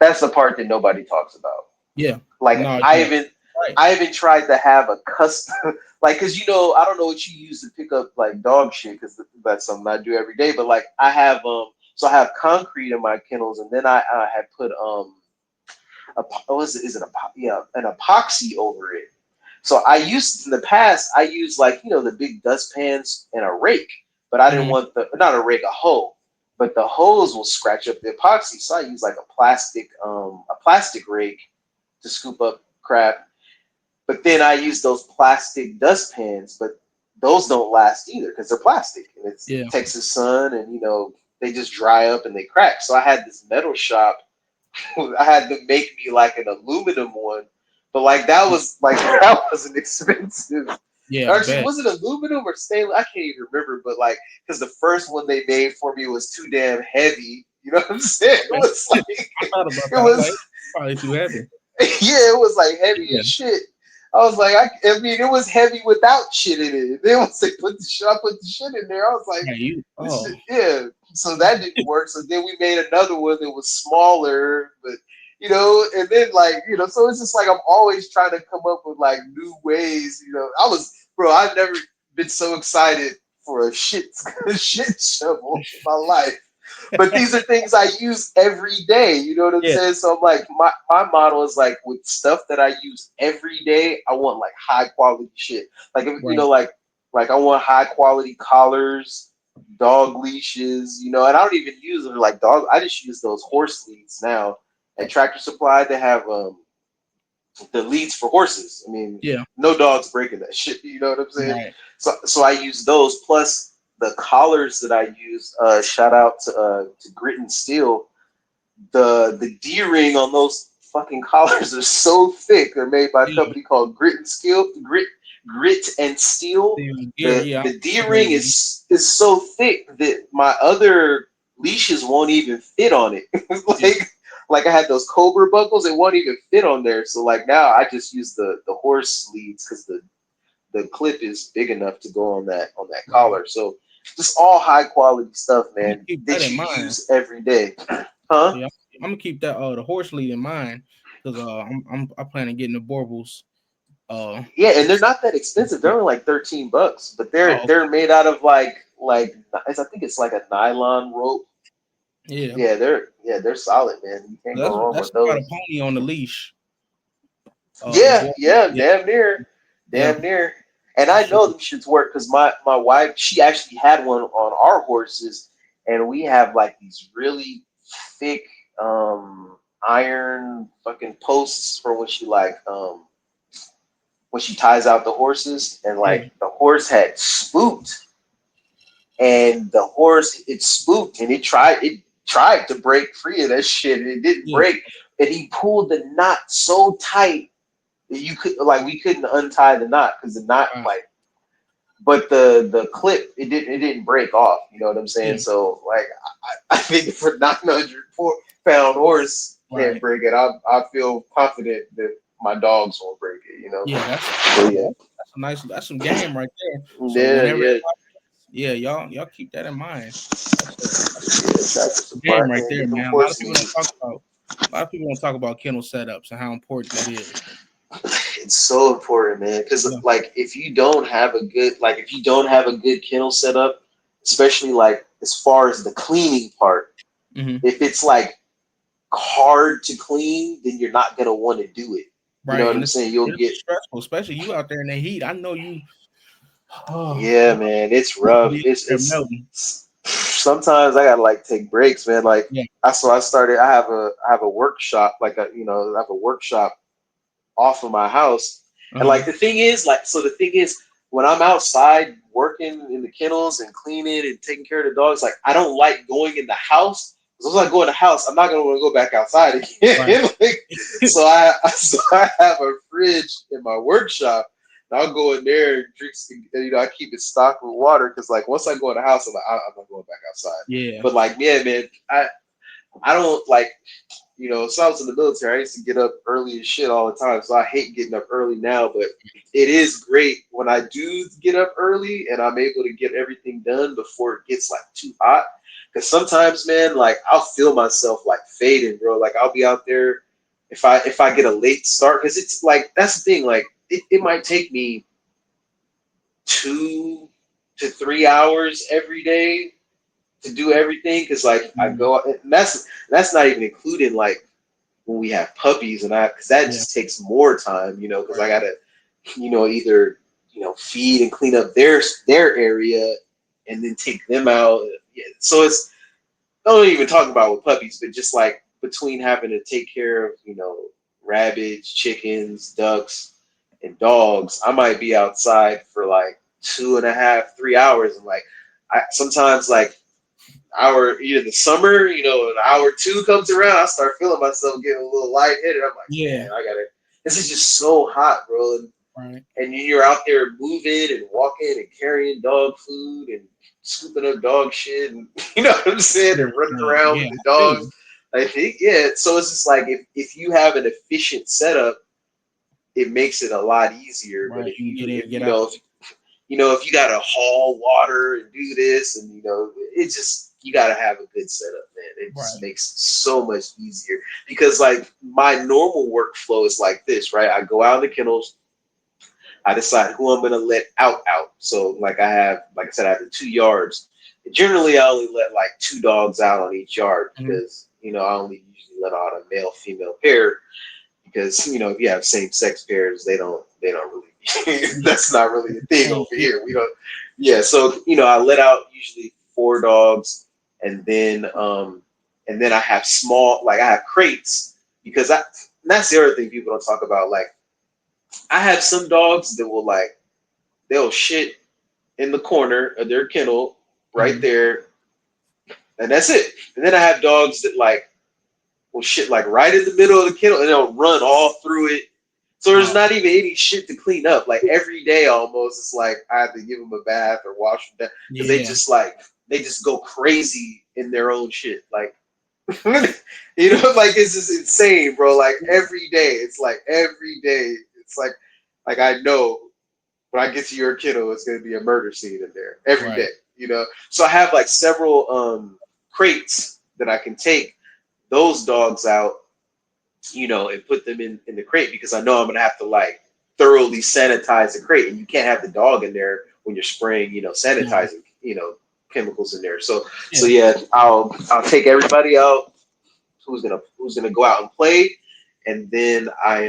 that's the part that nobody talks about. Yeah. Like No. I Yeah. even Right. I even tried to have a custom, like, because I don't know what you use to pick up like dog shit, because that's something I do every day. But like I have so I have concrete in my kennels, and then I had put what is it, yeah, an epoxy over it. So I used in the past, I used like the big dustpans and a rake, but I didn't Hmm. want the not a rake, a hoe. But the hose will scratch up the epoxy, so I use like a plastic rake to scoop up crap. But then I use those plastic dustpans, but those don't last either because they're plastic and it's Yeah. Texas sun, and they just dry up and they crack. So I had this metal shop. I had to make me like an aluminum one, but like that was like that wasn't expensive. Yeah. I Actually, bet. was it aluminum or stainless? I can't even remember. But like, because the first one they made for me was too damn heavy. You know what I'm saying? It was like I thought about it that. I'm like, was probably too heavy. yeah, it was like heavy Yeah. as shit. I was like, I mean, it was heavy without shit in it. Then once they I put the shit in there, I was like, Yeah. You. this Oh. shit, yeah. So that didn't work. So then we made another one that was smaller, but and then like, so it's just like I'm always trying to come up with like new ways. I've never been so excited for a shit a shit shovel in my life. But these are things I use every day. You know what I'm Yeah. saying? So I'm like, my model is like with stuff that I use every day, I want like high quality shit. Like if, Right. like I want high quality collars, dog leashes, and I don't even use them like dog. I just use those horse leads now at Tractor Supply. They have the leads for horses. I mean, Yeah. no dog's breaking that shit. You know what I'm saying? Right. So I use those plus. the collars that I use, shout out to Grit and Steel. The D ring on those fucking collars are so thick. They're made by a Yeah, company called Grit and Steel. gear. The Yeah, the D I'm familiar ring with it. is so thick that my other leashes won't even fit on it. Yeah, like I had those Cobra buckles, it won't even fit on there. So like now I just use the horse leads because the clip is big enough to go on that right. collar. So just all high quality stuff, I'm gonna man, keep that that in you mind. use every day. Huh? Yeah, I'm gonna keep that the horse lead in mind because I plan on getting the Borbles. Yeah, and they're This not that expensive. They're only like $13, but oh they're made out of like I think it's like a nylon rope. yeah, Yeah, they're solid, man. You can't go wrong that's with about a those. pony on the leash. The Yeah, Borbles. yeah, Yeah, damn near, yeah, damn near. And for I sure. know them shits work because my wife, she actually had one on our horses, and we have like these really thick iron fucking posts for when she ties out the horses, and Yeah, like the horse had spooked, and the horse it spooked, and it tried to break free of that shit, and it didn't yeah, break, and he pulled the knot so tight you could like we couldn't untie the knot because the knot wow. like but the clip it didn't break off, you know what I'm saying? Yeah, So like I think if a 900-pound horse can't right. break it, I feel confident that my dogs won't break it, Yeah, so yeah, that's a nice that's some game right there. So yeah, whenever, yeah, yeah, y'all keep that in mind. That's yeah, tractor a game supply, right man, there, get them man. horse leads. A lot of people don't talk about kennel setups and how important that is. It's so important, man, because Yeah. like if you don't have a good kennel setup, especially like as far as the cleaning part, Hmm. if it's like hard to clean, then you're not gonna want to do it. You know Right, what and I'm saying? You'll it'll be get stressful, especially you out there in the heat. I know you. Oh, yeah, man. It's you rough. be there It's melting. sometimes I gotta like take breaks, man. Like Yeah. I started. I have a workshop, I have a workshop off of my house. Uh And huh. like the thing is, when I'm outside working in the kennels and cleaning and taking care of the dogs, like I don't like going in the house. Because once I go in the house, I'm not gonna want to go back outside Right. again. Like, so I have a fridge in my workshop. And I'll go in there and drink. I keep it stocked with water because like once I go in the house, I'm not going back outside. Yeah. But like, yeah, man, I don't like so I was in the military. I used to get up early as shit all the time. So I hate getting up early now, but it is great when I do get up early and I'm able to get everything done before it gets like too hot. Because sometimes, man, like I'll feel myself like fading, bro. Like I'll be out there if I get a late start, because it's like that's the thing. Like it might take me 2 to 3 hours every day to do everything. Because like I Mhm. go, and that's not even including like when we have puppies and because that Yeah. just takes more time, because I Right. gotta, either feed and clean up their area and then take them out. Yeah. So it's I don't even talk about with puppies, but just like between having to take care of rabbits, chickens, ducks, and dogs, I might be outside for like 2.5, 3 hours, and like I sometimes like hour either the summer, an hour two comes around, I start feeling myself getting a little lightheaded. I'm like, Yeah. man, I gotta. This is just so hot, bro, Right. and you're out there moving and walking and carrying dog food and scooping up dog shit, and you know what I'm saying, and running Yeah. around Yeah. with the I feel dogs. you. I think, yeah. So it's just like if you have an efficient setup, it makes it a lot easier. But Right. if You can you get in, if get out. if you gotta haul water and do this, and it's just you gotta have a good setup, man. It just Right. makes it so much easier because like my normal workflow is like this, right? I go out in the kennels, I decide who I'm gonna let out. So like I said, I have the 2 yards. Generally, I only let like two dogs out on each yard Mhm. because I only usually let out a male female pair because if you have same sex pairs, they don't really Yeah. that's not really a thing Hey, over yeah. here. We don't. Yeah, so I let out usually four dogs, and then I have I have crates because that's the other thing people don't talk about. Like I have some dogs that will they'll shit in the corner of their kennel right there, and that's it. And then I have dogs that like will shit like right in the middle of the kennel, and they'll run all through it. So there's Oh, not even any shit to clean up. Like every day, almost, it's like I have to give them a bath or wash them down because yeah. they just go crazy in their own shit. Like like it's just insane, bro. Like every day, it's like every day, it's like I know when I get to your kiddo, it's gonna be a murder scene in there every Right. day. So I have like several crates that I can take those dogs out, and put them in the crate because I know I'm gonna have to like thoroughly sanitize the crate, and you can't have the dog in there when you're spraying, No. sanitizing, chemicals in there. So Yeah. yeah, I'll take everybody out who's gonna go out and play, and then I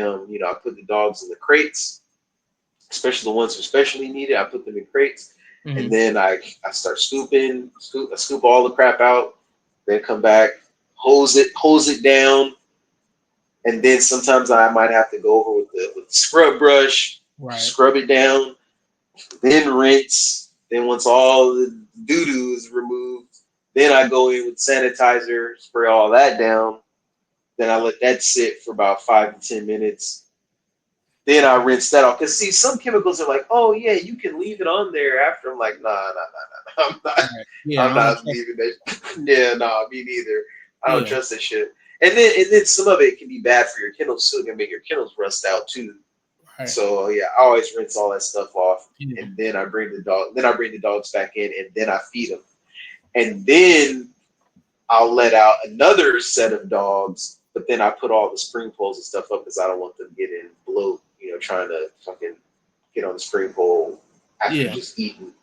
put the dogs in the crates, especially the ones who especially need it. I put them in crates, and Hmm. then I start scoop all the crap out, then come back, hose it down, and then sometimes I might have to go over with the scrub brush, Right. scrub it down, then rinse. Then once all the doo doo is removed, then I go in with sanitizer, spray all that down. Then I let that sit for about 5 to 10 minutes. Then I rinse that off. Cause see, some chemicals are like, oh yeah, you can leave it on there after. I'm like, nah, nah, nah, nah. I'm not. Right. Yeah. I'm I don't not trust. leaving that. Yeah, nah, me neither. I don't Yeah. trust that shit. And then some of it can be bad for your kennels too. It can make your kennels rust out too. Right. So yeah, I always rinse all that stuff off, Yeah. and then I bring the dog. Then I bring the dogs back in, and then I feed them, and then I'll let out another set of dogs. But then I put all the spring poles and stuff up because I don't want them getting bloat. Trying to fucking get on the spring pole after Yeah. just eating.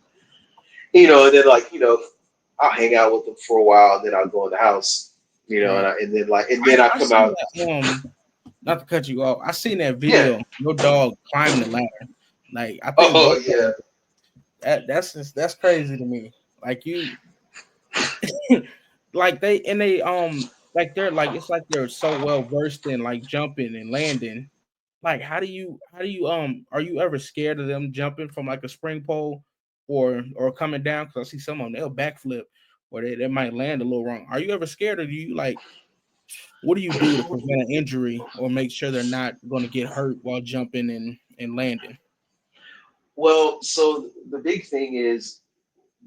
And then I'll hang out with them for a while, and then I'll go in the house. Right. And then I I come seen out. that. Not to cut you off. I seen that Yeah. video. Your dog climbing the ladder. Like I think Oh both of yeah. them. That's crazy to me. Like you, like they like they're like it's like they're so well versed in like jumping and landing. Like how do you are you ever scared of them jumping from like a spring pole or coming down? Because I see some of them they'll backflip or they might land a little wrong. Are you ever scared, or do you like what do you do to prevent an injury or make sure they're not going to get hurt while jumping and landing? Well, so the big thing is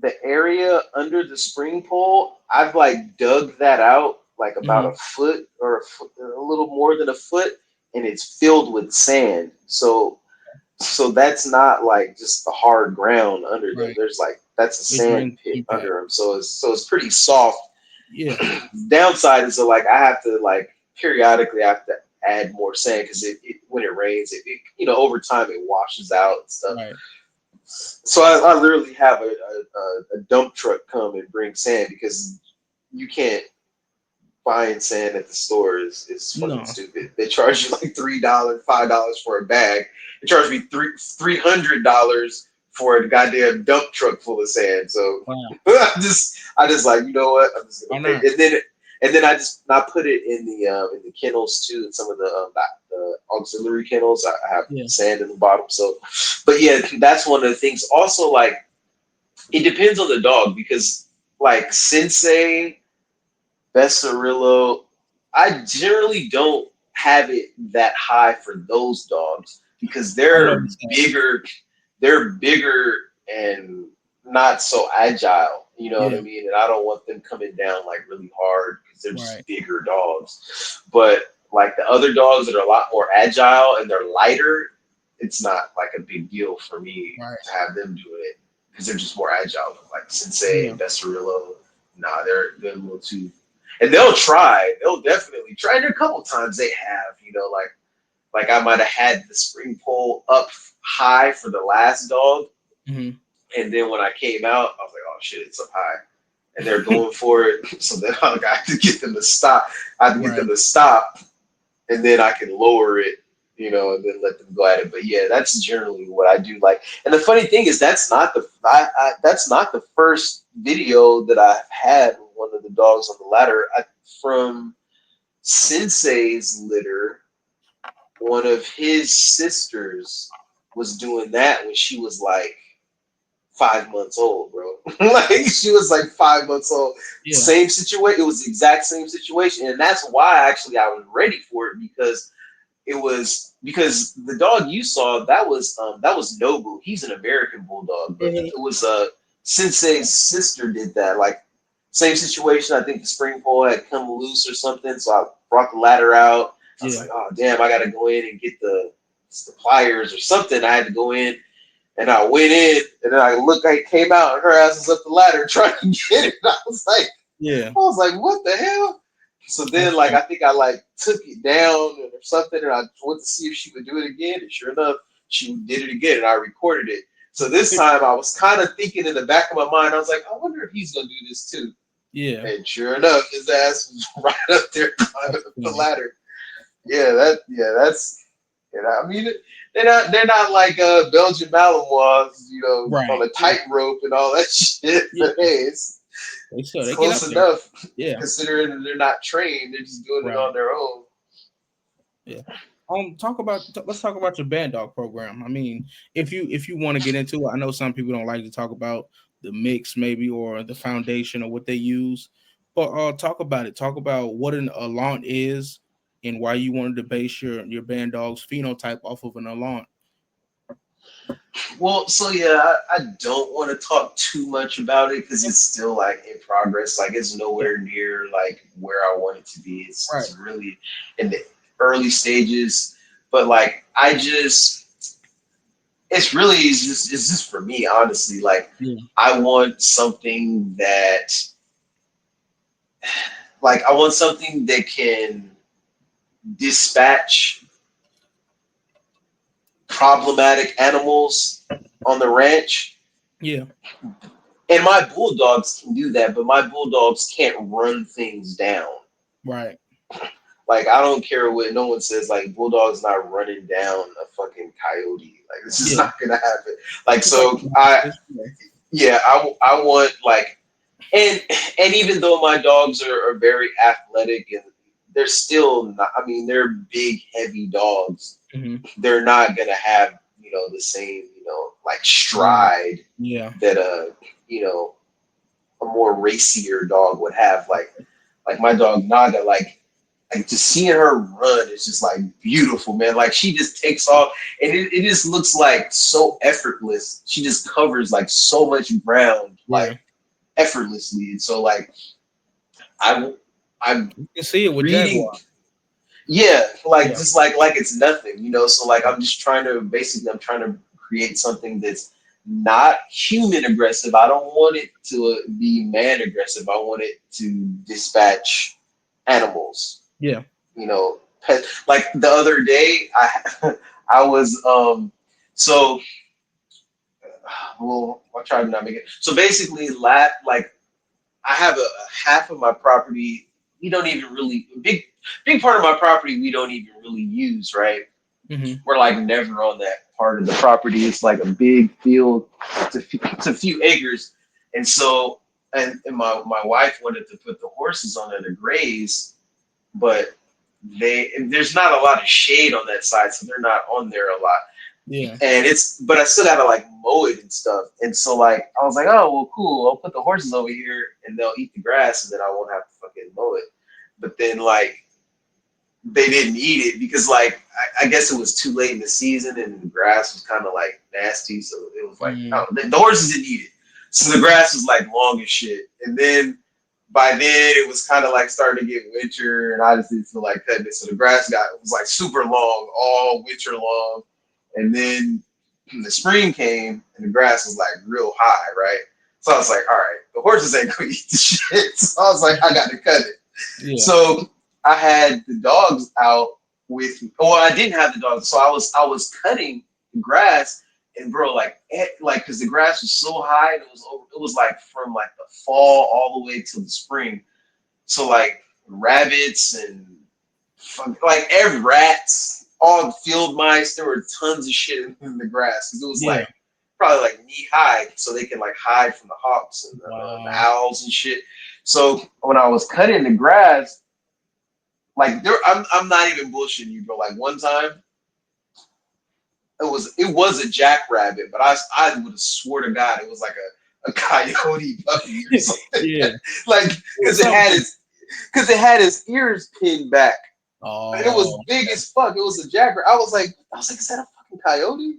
the area under the spring pole. I've like dug that out like about a Hmm. foot or a little more than a foot, and it's filled with sand. So that's not like just the hard ground under them. Right. There's like that's a It sand drains pit impact. under them. So it's pretty soft. Yeah. Downside is that like I have to like periodically I have to add more sand because when it rains over time it washes out and stuff. Right. So I literally have a dump truck come and bring sand because you can't find sand at the store is fucking No. stupid. They charge you like $3, $5 for a bag. They charge me $300 for a goddamn dump truck full of sand. So Wow. I just like, you know what? I'm just Why gonna pay. not? And then I put it in the kennels too. In some of the auxiliary kennels, I have Yeah. sand in the bottom. So, but yeah, that's one of the things. Also, like it depends on the dog because like Sensei, Bessarillo, I generally don't have it that high for those dogs because I noticed that. they're bigger and not so agile. You know what I Yeah. mean? And I don't want them coming down like really hard because they're Right. just bigger dogs. But like the other dogs that are a lot more agile and they're lighter, it's not like a big deal for me Right. to have them do it because they're just more agile. Like Sensei Yeah. and Bessarillo, nah, they're a little too, and they'll try. They'll definitely try. And a couple times they have, like I might have had the spring pole up high for the last dog, Hmm. and then when I came out, I was like, oh shit, it's up high, and they're going for it. So then I have to get them to stop. I have to get Right. them to stop, and then I can lower it. And then let them go at it. But yeah, that's generally what I do. Like, and the funny thing is, that's not the first video that I've had with one of the dogs on the ladder. From Sensei's litter, one of his sisters was doing that when she was like 5 months old, bro. Like she was like 5 months old. Yeah. Same situation. It was the exact same situation, and that's why actually I was ready for it because it was because the dog you saw that was Nobu. He's an American bulldog, but Mhm. it was Sensei's sister did that. Like same situation. I think the spring pole had come loose or something, so I brought the ladder out. I was Yeah. like, oh damn, I got to go in and get the pliers or something. I had to go in. And I went in, and then I came out, and her ass was up the ladder trying to get it. And Yeah. I was like, what the hell? So then, That's like, right. I think I like took it down or something, and I went to see if she would do it again. And sure enough, she did it again, and I recorded it. So this time, I was kind of thinking in the back of my mind, I was like, I wonder if he's gonna do this too. Yeah. And sure enough, his ass was right up there climbing That's up the funny. ladder. That's I mean they're not like Belgian Malinois, on Right. a Yeah. tightrope and all that shit. Yeah. But hey, So it's they get close out there. enough Yeah. considering that they're not trained; they're just doing it Right. on their own. Yeah. Let's talk about your band dog program. I mean, if you want to get into it, I know some people don't like to talk about the mix maybe or the foundation or what they use, but talk about it. Talk about what an Allant is and why you wanted to base your band dog's phenotype off of an Allant. Well, so yeah, I don't want to talk too much about it because Yeah. it's still like in progress. Like it's Yeah. nowhere near like where I want it to be. Right. It's really in the early stages. But like I just it's just for me, honestly. Like Yeah. I want something that I want something that can dispatch problematic animals on the ranch. Yeah. And my bulldogs can do that, but my bulldogs can't run things down. Right. Like I don't care what no one says. Like Bulldog's not running down a fucking coyote. Like this is Yeah. not gonna happen. Like Just like so, the I monsters. Yeah. yeah, I want like and and even though my dogs are very athletic and they're still not. I mean, they're big, heavy dogs. Hmm. They're not gonna have the same like Right. stride Yeah. that you know a more racier dog would have. Like my dog Naga, like just seeing her run is just like beautiful, man. Like she just takes off and it just looks like so effortless. She just covers like so much ground Yeah. like effortlessly. And so like I I'm You can see it with reading, Jaguar. yeah, like Yeah. just like it's nothing. So like I'm trying to create something that's not human aggressive. I don't want it to be man aggressive. I want it to dispatch animals. Yeah. Pet. Like the other day, I I was so well. I'll try to not make it. So basically, like I have a half of my property. We don't even really big part of my property. We don't even really use. Right, Hmm. we're like never on that part of the property. It's like a big field. It's a few acres, and so and my wife wanted to put the horses on there to graze, but there's not a lot of shade on that side, so they're not on there a lot. Yeah. And but I still gotta like mow it and stuff. And so like I was like, oh well, cool. I'll put the horses over here and they'll eat the grass, and then I won't have to fucking mow it. But then like they didn't eat it because like I guess it was too late in the season and the grass was kind of like nasty, so it was like Mm. oh, the horses didn't eat it. So the grass was like long as shit, and then by then it was kind of like starting to get winter, and I just didn't feel like cutting it. So the grass was like super long all winter long, and then the spring came and the grass was like real high, right? So I was like, all right, the horses ain't gonna eat the shit. So I was like, I got to cut it. Yeah. So I had the dogs out with me. Well, I didn't have the dogs, so I was cutting the grass, and bro, like because the grass was so high, and it was like from like the fall all the way to the spring. So like rabbits and like every rats, all the field mice, there were tons of shit in the grass because it was Yeah. like probably like knee high, so they can like hide from the hawks and the Wow. owls and shit. So when I was cutting the grass, I'm not even bullshitting you, bro. Like one time, was a jackrabbit, but I would have swore to God it was like a coyote puppy or something. Yeah. Like Or something. because it had his ears pinned back. And it was Oh, big as fuck. It was a jackrabbit. I was like, is that a fucking coyote?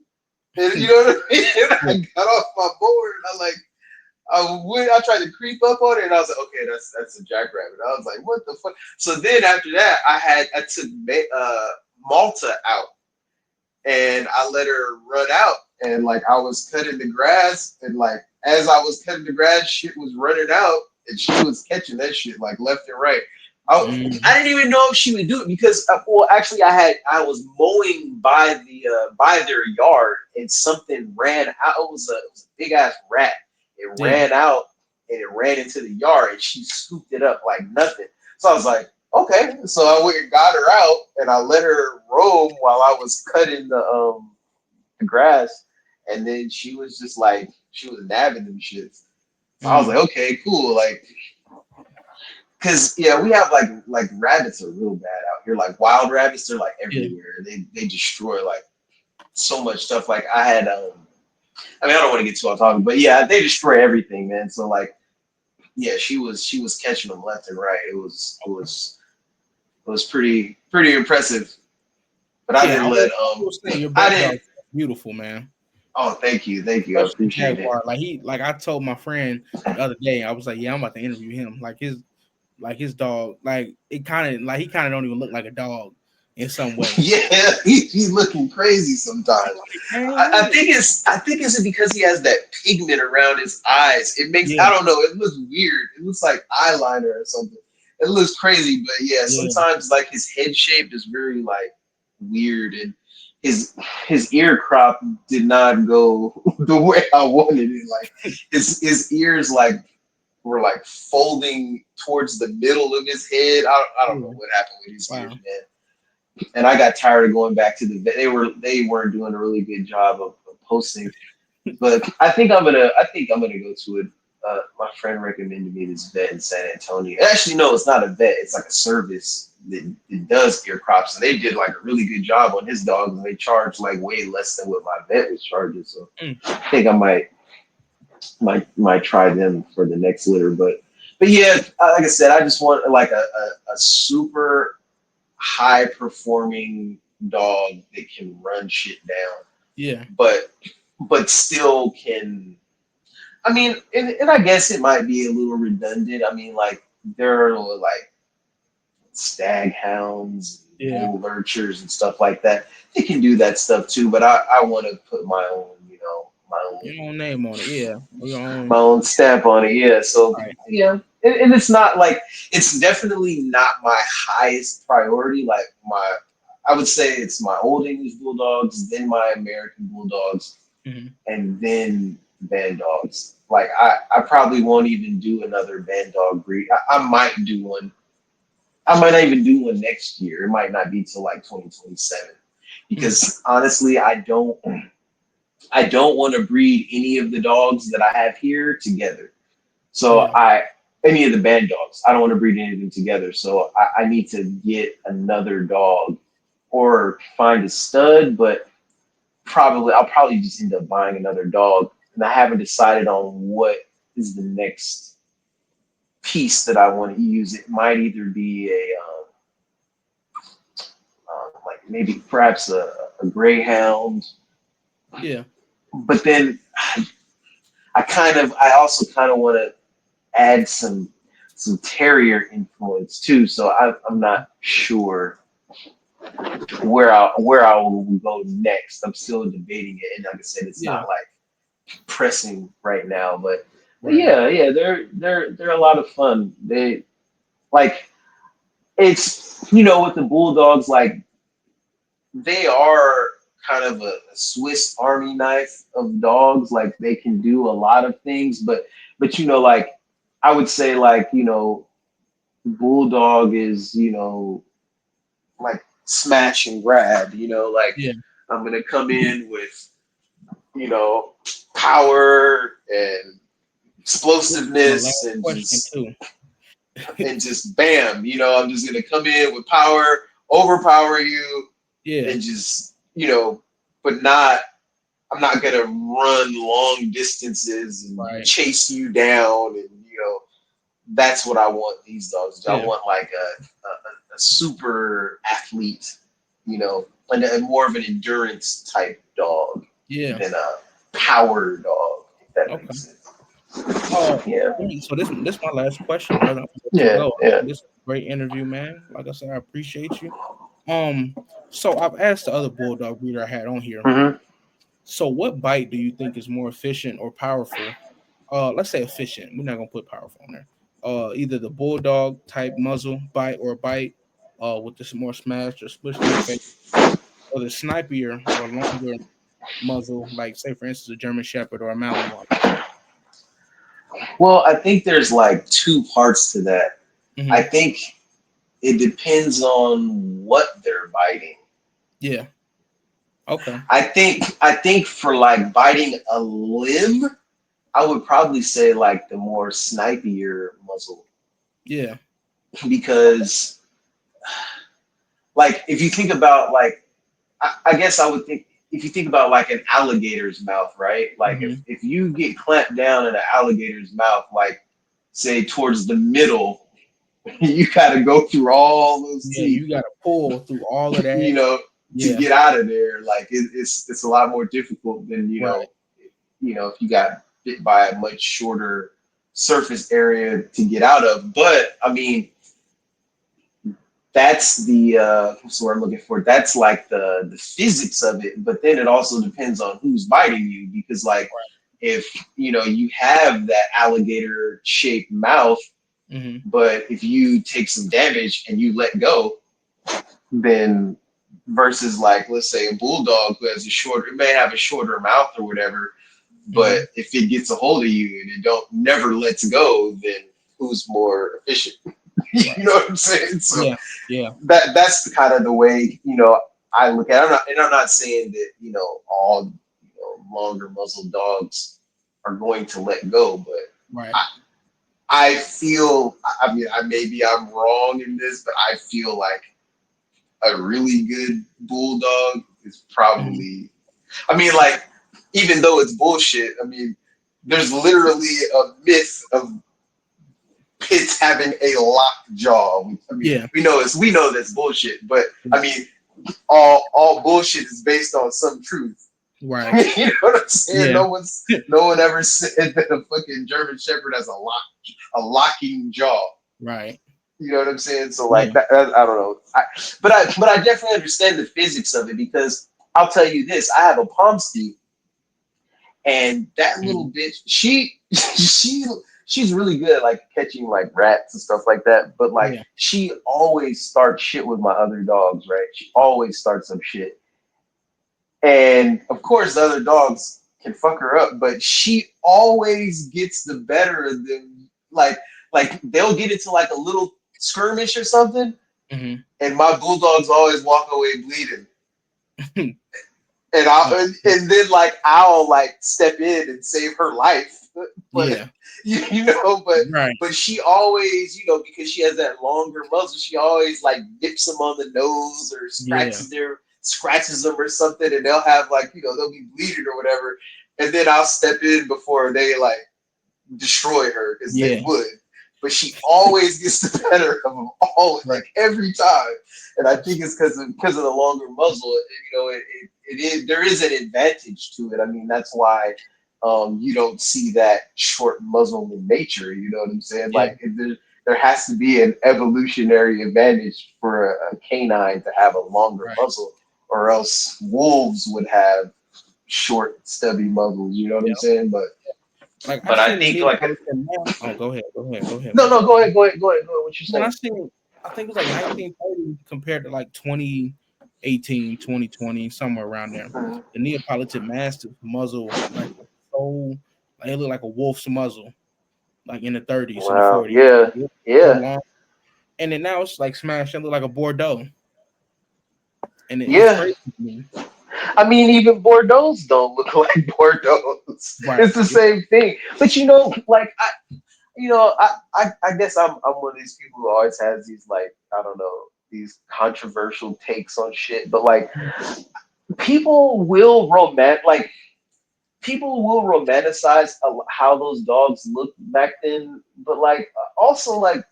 And you know what I mean? And yeah. I got off my board and I tried to creep up on it and I was like, okay, that's a jackrabbit. I was like, what the fuck? So then after that, I took Malta out and I let her run out and like I was cutting the grass and like as I was cutting the grass, shit was running out and she was catching that shit like left and right. I Mm, didn't even know if she would do it because well actually I was mowing by their yard and something ran out. It was a big ass rat. It yeah. ran out and it ran into the yard and she scooped it up like nothing. So I was like, okay. So I went and got her out and I let her roam while I was cutting the grass. And then she was just like she was nabbing them shits. So I was like, Mm, okay, cool. Like because yeah, we have like rabbits are real bad out here. Like wild rabbits, they're like yeah. everywhere. They destroy like so much stuff. Like I had I mean I don't want to get too off topic, but yeah, they destroy everything, man. So like yeah, she was catching them left and right. It was pretty impressive. But I Yeah. didn't let I will say your I bird dog didn't is beautiful, man. oh thank you. I Especially the appreciate it. jaguar. Like I told my friend the other day, I was like, yeah, I'm about to interview him. Like his dog, like it kind of like he kind of don't even look like a dog in some way. Yeah, he's looking crazy I'm sometimes. like, dang, what? I think it's because he has that pigment around his eyes. It makes Yeah, I don't know. It looks weird. It looks like eyeliner or something. It looks crazy, but yeah, yeah, sometimes like his head shape is very like weird, and his his ear crop did not go the way I wanted it. Like his ears like were like folding towards the middle of his head. I don't know yeah. what happened with his ears, Wow. man, and I got tired of going back to the vet. They weren't doing a really good job of posting, but I think I'm gonna go to it. My friend recommended me this vet in San Antonio. Actually, no, it's not a vet. It's like a service that does ear crops, and they did like a really good job on his dogs, and they charge like way less than what my vet was charging. So Mm, I think I might try them for the next litter, but yeah, like I said, I just want like a super high performing dog that can run shit down, yeah, but still can. I mean, and I guess it might be a little redundant. I mean, like there are like stag hounds, yeah. bull lurchers, and stuff like that. They can do that stuff too, but I want to put my own, Your own name on it. Yeah, or your my own. own stamp on it. Yeah, so Right. yeah, and it's not like it's definitely not my highest priority. Like I would say it's my old English Bulldogs, then my American Bulldogs, Hmm. and then band dogs. Like I probably won't even do another band dog breed. I might do one. I might not even do one next year. It might not be till like 2027. Mm, Because honestly, I don't want to breed any of the dogs that I have here together. So yeah, any of the band dogs, I don't want to breed any of them together. So I need to get another dog or find a stud, but I'll probably just end up buying another dog. And I haven't decided on what is the next piece that I want to use. It might either be like maybe perhaps a greyhound, yeah, but then I also kind of want to add some terrier influence too. So I'm not sure where I will go next. I'm still debating it, and like I said, it's yeah. not like pressing right now. But Right. yeah, they're a lot of fun. They like it's with the Bulldogs, like they are kind of a Swiss Army knife of dogs. Like they can do a lot of things, but like I would say like Bulldog is like smash and grab. Like Yeah. I'm gonna come in with you know power and This is my last explosiveness and question just too. bam. I'm just gonna come in with power, overpower you, Yeah. and just but not. I'm not gonna run long distances and Right. chase you down, and that's what I want these dogs. I Yeah. want like a super athlete, and more of an endurance type dog Yeah. than a power dog, if that Okay. makes sense. Oh, Yeah, so this my last question, brother. I'm gonna let you yeah, go. yeah. This is a great interview, man. Like I said, I appreciate you. Um, so I've asked the other bulldog breeder I had on here. Hmm. So what bite do you think is more efficient or powerful? Let's say efficient. We're not gonna put powerful on there. Either the bulldog type muzzle bite or bite, with this more smashed or splished in the face, or the snipier or longer muzzle, like say for instance a German Shepherd or a Malinois. Well, I think there's like two parts to that. I Mm-hmm. think it depends on what they're biting. Yeah. Okay. I think for like biting a limb, I would probably say like the more snipier muzzle, Yeah. because like if you think about like I guess I would think if you think about like an alligator's mouth, right? Like if, Mm-hmm. if you get clamped down in an alligator's mouth, like say towards the middle, you gotta go through all those Yeah. teeth, You got to pull through all of that. you know, to Yeah. get out of there. Like it's a lot more difficult than Right. if you got bit by a much shorter surface area to get out of. But I mean, that's the what's the word I'm looking for? That's like the physics of it. But then it also depends on who's biting you, because like if you have that alligator shaped mouth, Mm-hmm. but if you take some damage and you let go, then versus like let's say a bulldog who has it may have a shorter mouth or whatever, but Mm-hmm. if it gets a hold of you and it don't never lets go, then who's more efficient? You Right. know what I'm saying? So Yeah. Yeah. that's the kind of the way I look at it. I'm not saying that all longer muzzled dogs are going to let go, but Right. I, I feel, I mean, maybe I'm wrong in this, but I feel like a really good bulldog is Mm-hmm. probably, I mean, like, even though it's bullshit, I mean, there's literally a myth of pits having a locked jaw. I mean, Yeah. we know that's bullshit, but I mean, all bullshit is based on some truth. Right. You know what I'm saying? Yeah. No one ever said that a fucking German Shepherd has a locking jaw. Right. You know what I'm saying? So Yeah. like I don't know. But I definitely understand the physics of it, because I'll tell you this: I have a Pomsky, and that little Mm-hmm. bitch, she's really good at like catching like rats and stuff like that. But like Yeah. she always starts shit with my other dogs, right? She always starts some shit, and of course the other dogs can fuck her up, but she always gets the better of them. Like they'll get into like a little skirmish or something, Mm-hmm. and my bulldogs always walk away bleeding. And Oh, then like I'll like step in and save her life, but yeah. but Right. she always, because she has that longer muzzle, she always like dips them on the nose or Yeah. scratches them or something, and they'll have like they'll be bleeding or whatever, and then I'll step in before they like destroy her, because they Yeah. would. But she always gets the better of them, all Right. like every time, and I think it's because of the longer muzzle. It is, there is an advantage to it. I mean, that's why you don't see that short muzzle in nature. You know what I'm saying? Yeah. Like there has to be an evolutionary advantage for a canine to have a longer Right. muzzle, or else wolves would have short, stubby muzzles. You know what I'm Yeah. saying? But Like I but I seen the think like Neapolitan man. Oh, go ahead. Go ahead. Go ahead, no, man. no, go ahead. What you When I saying? seen, I think it was like 1930 compared to like 2018, 2020, somewhere around there. Mhm. The Neapolitan Mastiff muzzle, like, was so, like, it looked like a wolf's muzzle, like in the 30s and the Wow. 40s. Yeah. It was so Yeah. long. And then now it's like smashed and look like a Bordeaux. And it's Yeah. crazy to me. I mean, even Bordeaux's don't look like Bordeaux's. Right. It's the Yeah. same thing. But like I guess I'm one of these people who always has these like I don't know these controversial takes on shit. But like people will romant like people will romanticize how those dogs looked back then, but like also like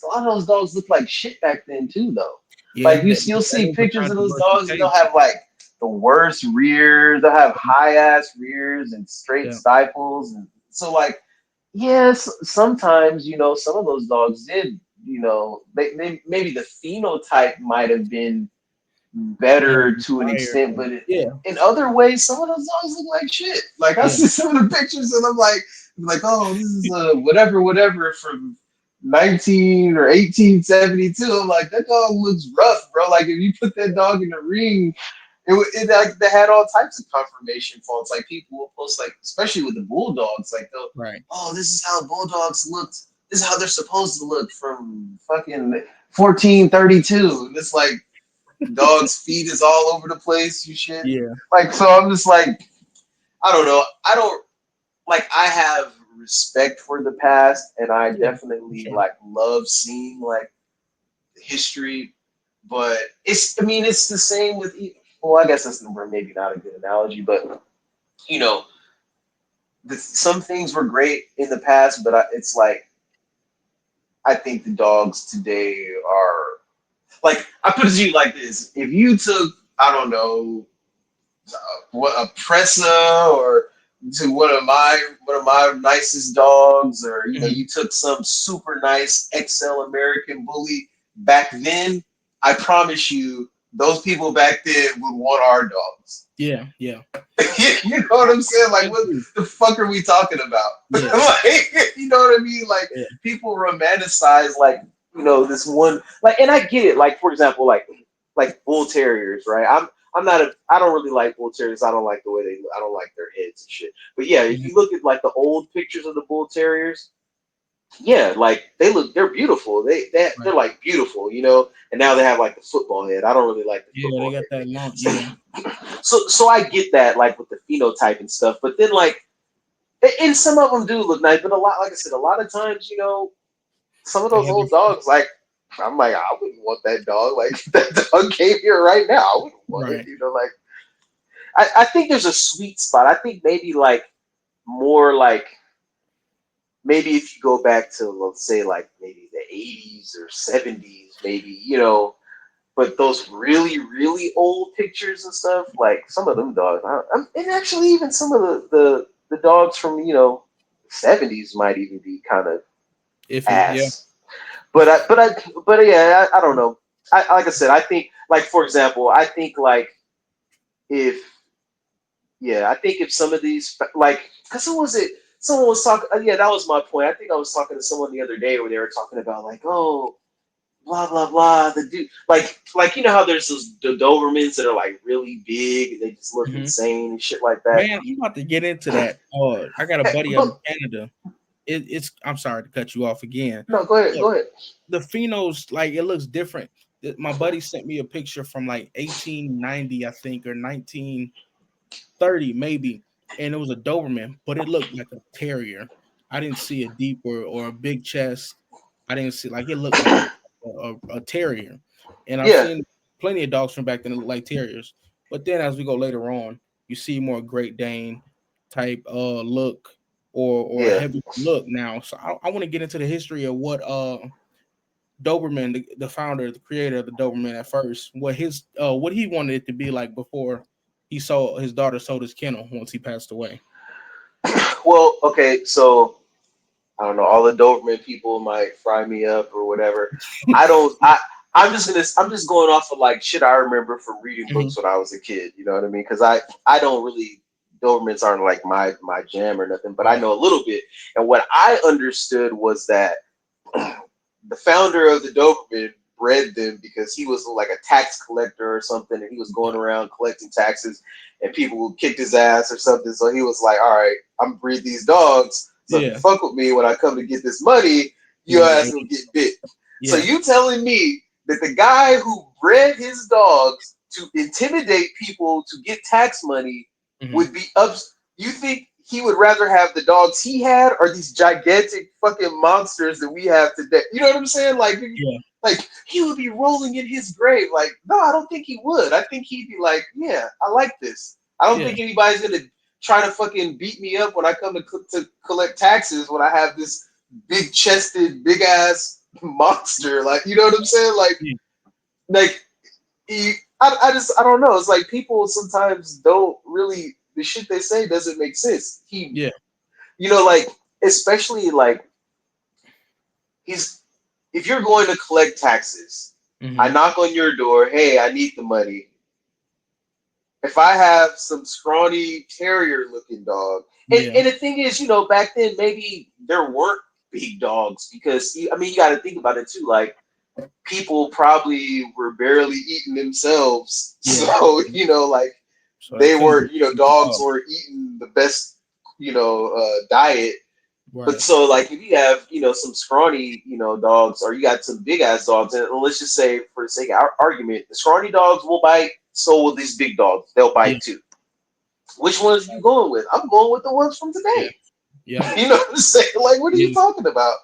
a lot of those dogs look like shit back then too, though. Yeah, Like you'll that see is a pictures of those controversial dogs, and they'll take. have like the worst rears. They'll have high ass rears and straight Yeah, stifles, and so like yes, sometimes some of those dogs did. Maybe the phenotype might have been better better to an inspired. extent, but Yeah, in other ways, some of those dogs look like shit. Like I yeah, see some of the pictures, and I'm like, oh, this is a whatever from 19 or 1872. I'm like, that dog looks rough, bro. Like if you put that dog in the ring, it like they had all types of confirmation faults. Like people will post like, especially with the bulldogs, like they'll, right. oh, this is how bulldogs looked. This is how they're supposed to look from fucking 1432. And it's like dog's feet is all over the place, you shit. Yeah, Like, so I'm just like, I don't know. I don't like, I have respect for the past, and I yeah, for definitely sure. like love seeing like history, but I mean, it's the same with, well, I guess that's maybe not a good analogy, but you know, some things were great in the past, but it's like, I think the dogs today are like, I put it to you like this: if you took, I don't know, what a Pressa or to one of my nicest dogs, or Hmm. you took some super nice XL American bully back then, I promise you those people back then would want our dogs. Yeah, yeah. You know what I'm saying? I Like, what agree. the fuck are we talking about? Yeah, Like, you know what I mean? Like, yeah. people romanticize like this one, like, and I get it. Like, for example, like bull terriers, right? I'm not a I don't really like bull terriers. I don't like the way they look. I don't like their heads and shit. But yeah, if Mhm. you look at like the old pictures of the bull terriers, yeah, like they're beautiful. They're Right. like beautiful, and now they have like the football head. I don't really like the Yeah, they football got head that thing. long. So Yeah, so I get that, like with the phenotype and stuff, but then like, and some of them do look nice, but a lot, like I said, a lot of times, some of they those have their old dogs, like, I'm like, I wouldn't want that dog. Like, that dog came here right now, I wouldn't want it. right. Like, I think there's a sweet spot. I think maybe like more like, maybe if you go back to, let's say, like maybe the 80s or 70s, maybe, but those really, really old pictures and stuff, like some of them dogs, and actually even some of the dogs from, 70s might even be kind of If it, yeah, ass. But yeah, I don't know. Like I said, I think, like, for example, I think like, if I think if some of these, like, because who was it? Someone was talking. Yeah, that was my point. I think I was talking to someone the other day where they were talking about like, oh, blah blah blah. The dude, like how there's those the Dobermans that are like really big and they just look hmm. insane and shit like that. Man, I'm about to get into that. I got a buddy out But in Canada. It's. I'm sorry to cut you off again. no, go ahead, Look, go ahead. the phenos, like it looks different. My buddy sent me a picture from like 1890, I think, or 1930 maybe, and it was a Doberman, but it looked like a terrier. I didn't see a deep or a big chest. I didn't see like it looked like a terrier, and I've Yeah, seen plenty of dogs from back then that look like terriers. But then as we go later on, you see more Great Dane type look or yeah. heavy look now. So I want to get into the history of what Doberman, the founder, the creator of the Doberman at first, what he wanted it to be like before his daughter sold his kennel once he passed away. Well, okay, so I don't know. All the Doberman people might fry me up or whatever. I don't. I'm just going off of like shit I remember from reading Mhm. books when I was a kid. You know what I mean? Because I don't really, Dobermans aren't like my jam or nothing, but I Right. know a little bit. And what I understood was that the founder of the Doberman bred them because he was like a tax collector or something, and he was going Yeah. around collecting taxes, and people kicked his ass or something. So he was like, "All right, I'm gonna breed these dogs. So if you Yeah. fuck with me when I come to get this money, You're your gonna get ass will eight. get bit." So Yeah. you telling me that the guy who bred his dogs to intimidate people to get tax money Hmm. would be up? You think he would rather have the dogs he had or these gigantic fucking monsters that we have today? You know what I'm saying? Yeah. Like he would be rolling in his grave. Like, no, I don't think he would. I think he'd be like, yeah, I like this. I don't Yeah. think anybody's gonna try to fucking beat me up when I come to collect taxes when I have this big chested, big ass monster. Like, you know what I'm saying? Yeah. Like I don't know. It's like people sometimes don't really, the shit they say doesn't make sense. Yeah. Like, especially like he's if you're going to collect taxes, I Mm-hmm. knock on your door, hey, I need the money. If I have some scrawny terrier looking dog, Yeah. and the thing is, back then maybe there weren't big dogs because I mean you got to think about it too. Like people probably were barely eating themselves, Yeah. so like So they they couldn't were, be dogs dog. were eating the best, diet. But Right. so like if you have, some scrawny, dogs, or you got some big ass dogs, and let's just say for the sake of our argument, the scrawny dogs will bite, so will these big dogs. They'll Yeah. bite too. Which ones are you going with? I'm going with the ones from Yeah. today. Yep. You know what I'm saying? Like, what are you Yeah. talking about?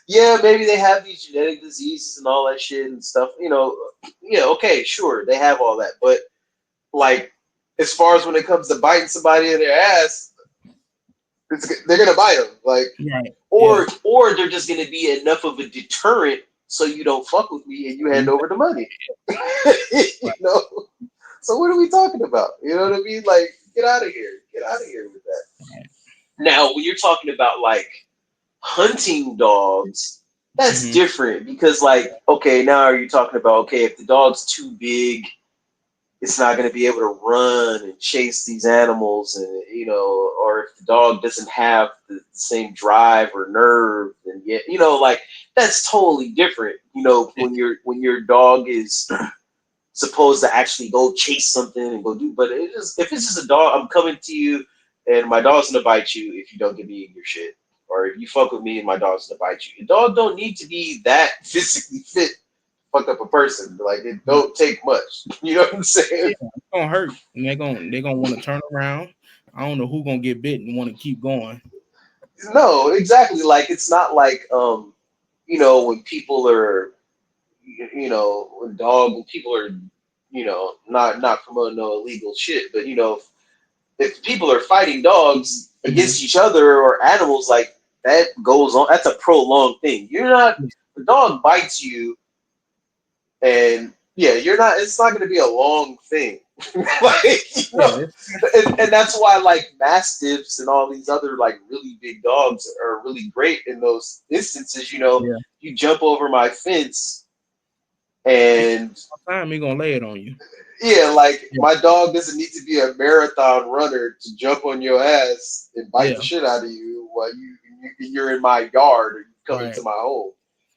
Yeah, maybe they have these genetic diseases and all that shit and stuff. Yeah, okay, sure, they have all that, but like, as far as when it comes to biting somebody in their ass, they're gonna bite them. Like, Right. Yeah. or they're just gonna be enough of a deterrent so you don't fuck with me and you hand over the money. you Right. know. So what are we talking about? You know what I mean? Like, get out of here. Get out of here with that. Right. Now, when you're talking about like hunting dogs, that's Mm-hmm. different because, like, okay, now are you talking about, okay, if the dog's too big, it's not going to be able to run and chase these animals, and or if the dog doesn't have the same drive or nerve, and yet, like, that's totally different. Yeah. When your dog is supposed to actually go chase something and go do. But if it's just a dog, I'm coming to you, and my dog's gonna bite you if you don't give me your shit, or if you fuck with me and my dog's gonna bite you. The dog don't need to be that physically fit. Fuck up a person. Like, it Right. don't take much. You know what I'm saying? Yeah. It's gonna hurt, and they're gonna want to turn around. I don't know who gonna get bit and want to keep going. No, exactly. Like, it's not like when people are when people are not promoting no illegal shit, but if people are fighting dogs Mm-hmm. against each other or animals, like, that goes on. That's a prolonged thing. You're not, Yeah. the dog bites you, and yeah, you're not. It's not going to be a long thing. like, Yeah. It's, and that's why like mastiffs and all these other like really big dogs are really great in those instances. yeah. You jump over my fence, He, and time he gonna lay it on you. yeah, like, Yeah. my dog doesn't need to be a marathon runner to jump on your ass and bite Yeah. the shit out of you while you're in my yard or you come into Right. my home.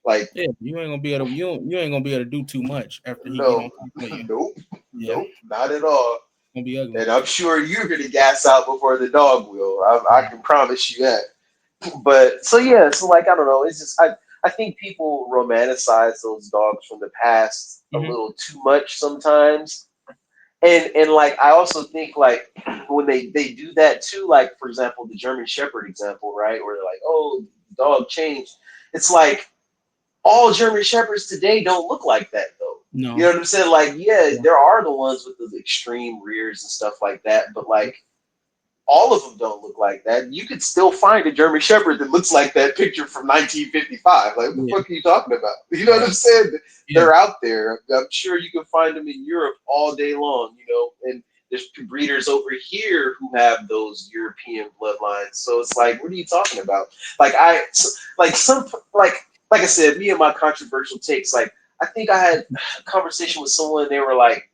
Like, Yeah. You ain't gonna be able to. You ain't gonna be able to do too much after he get on no, top of you. nope, Yeah. nope, not at all. Gonna be ugly. And I'm sure you're gonna gas out before the dog will. I Right. can promise you that. But so yeah, so like, I don't know. It's just I think people romanticize those dogs from the past a Mm-hmm. little too much sometimes. And like, I also think like when they do that too, like, for example, the German Shepherd example, right, where they're like, oh, the dog changed. It's like, all German Shepherds today don't look like that though. You know No. what I'm saying? Like, yeah, Yeah. there are the ones with the extreme rears and stuff like that, but like, all of them don't look like that. You could still find a German Shepherd that looks like that picture from 1955. Like, what the Yeah. fuck are you talking about? You know what I'm Right. saying? Yeah. They're out there. I'm sure you can find them in Europe all day long, and there's breeders over here who have those European bloodlines. So it's like, what are you talking about? Like, like some, like I said, me and my controversial takes, like, I think I had a conversation with someone, and they were like,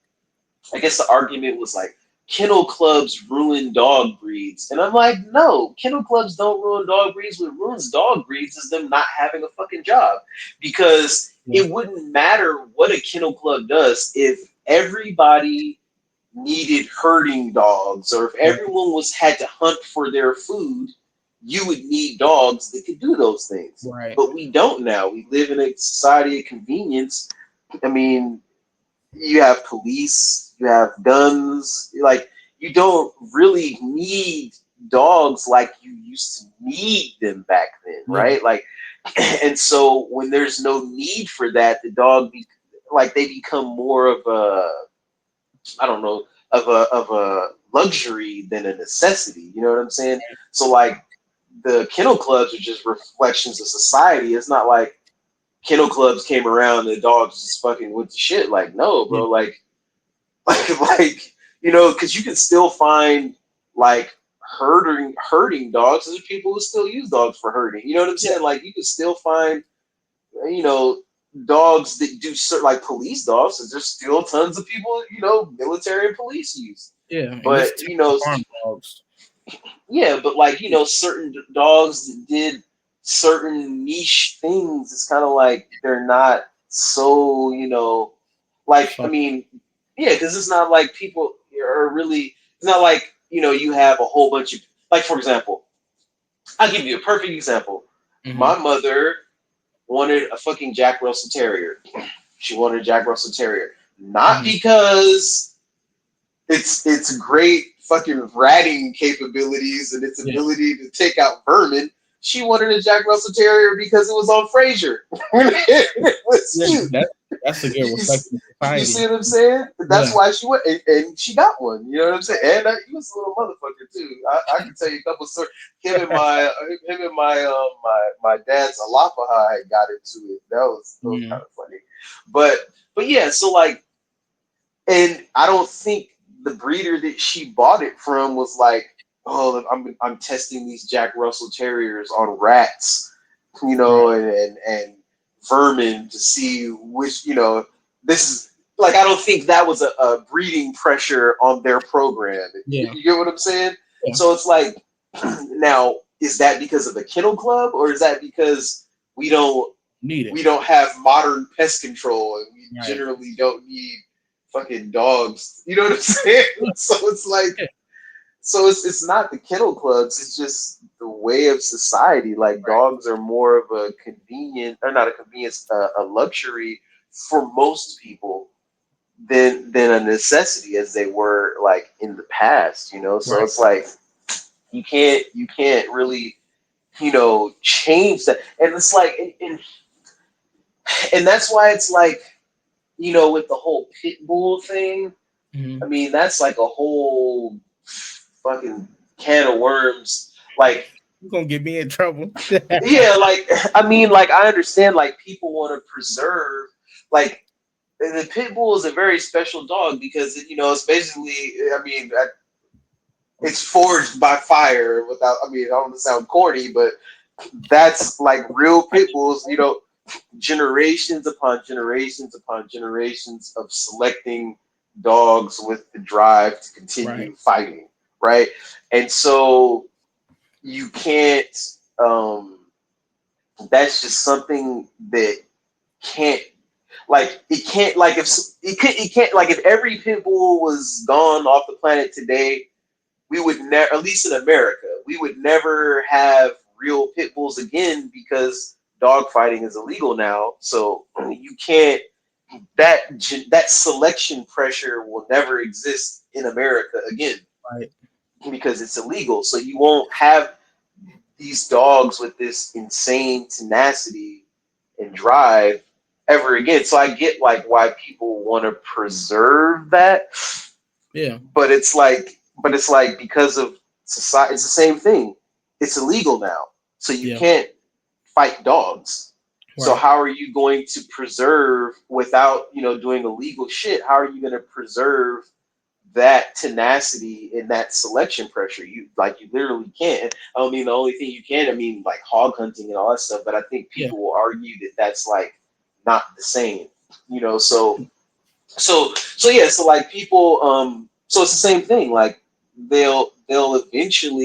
I guess the argument was like, kennel clubs ruin dog breeds. And I'm like, no, kennel clubs don't ruin dog breeds. What ruins dog breeds is them not having a fucking job. Because Yeah. it wouldn't matter what a kennel club does if everybody needed herding dogs, or if Right. everyone had to hunt for their food. You would need dogs that could do those things. Right. But we don't now. We live in a society of convenience. I mean, you have police, you have guns. Like, you don't really need dogs like you used to need them back then, Yeah. right? Like, and so when there's no need for that, the dog like, they become more of a, I don't know, of a luxury than a necessity. You know what I'm saying? So like the kennel clubs are just reflections of society. It's not like kennel clubs came around and the dogs just fucking went to shit. Like, no, Yeah. bro. Like because you can still find like herding dogs. There's people who still use dogs for herding. You know what I'm Yeah. saying? Like, you can still find you know dogs that do certain, like police dogs. So there's still tons of people, military and police use. Yeah. And it's But typical farm dogs. yeah, but like certain dogs that did certain niche things. It's kind of like they're not so like, I So mean, yeah, because it's not like people are really. It's not like you have a whole bunch of, like, for example, I'll give you a perfect example. hmm My mother wanted a fucking Jack Russell Terrier. She wanted a Jack Russell Terrier, not hmm because it's great fucking ratting capabilities and its yeah. ability to take out vermin. She wanted a Jack Russell Terrier because it was on Frasier. It was Yeah. cute. That's a good You, reflection of you society. see what I'm saying? That's Yeah. why she went, and she got one. You know what I'm saying? And he was a little motherfucker too. I can tell you a couple stories. Him and my dad's Alapaha had got into it. That was kind hmm of funny. But yeah, so like, and I don't think the breeder that she bought it from was like, oh, I'm testing these Jack Russell Terriers on rats, Right. and vermin to see which, this is like, I don't think that was a breeding pressure on their program. Yeah. You get what I'm saying? Yeah. So it's like, now, is that because of the kennel club, or is that because we don't Need it. we don't have modern pest control and we Right. generally don't need fucking dogs? You know what I'm saying? Yeah. So it's like, Yeah. it's not the kennel clubs, it's just the way of society. Like, Right. dogs are more of a convenient, or not a convenience, a luxury for most people than a necessity as they were like in the past. So Right. it's like, you can't really change that. And it's like, and that's why it's like, with the whole pit bull thing. I hmm mean, that's like a whole fucking can of worms. Like, You're gonna get me in trouble. yeah, like, I mean, like, I understand, like, people want to preserve, like, the pit bull is a very special dog because it's basically, I mean, it's forged by fire. Without, I mean, I don't want to sound corny, but that's like real pit bulls. Generations upon generations upon generations of selecting dogs with the drive to Right. continue fighting, right? And so you can't. That's just something that can't, it can't, like, if it can't, like, if every pit bull was gone off the planet today, we would never, at least in America, we would never have real pit bulls again because dog fighting is illegal now. So you can't, that selection pressure will never exist in America again Right. because it's illegal. So you won't have these dogs with this insane tenacity and drive ever again. So I get like why people want to preserve that, Yeah. but it's like because of society, it's the same thing. It's illegal now, so you Yeah. can't fight dogs. So Right. how are you going to preserve without doing illegal shit? How are you going to preserve that tenacity and that selection pressure? You literally can't. I don't mean the only thing you can. I mean, like, hog hunting and all that stuff. But I think Yeah. people will argue that that's like not the same. So yeah. So like people. So it's the same thing. Like they'll eventually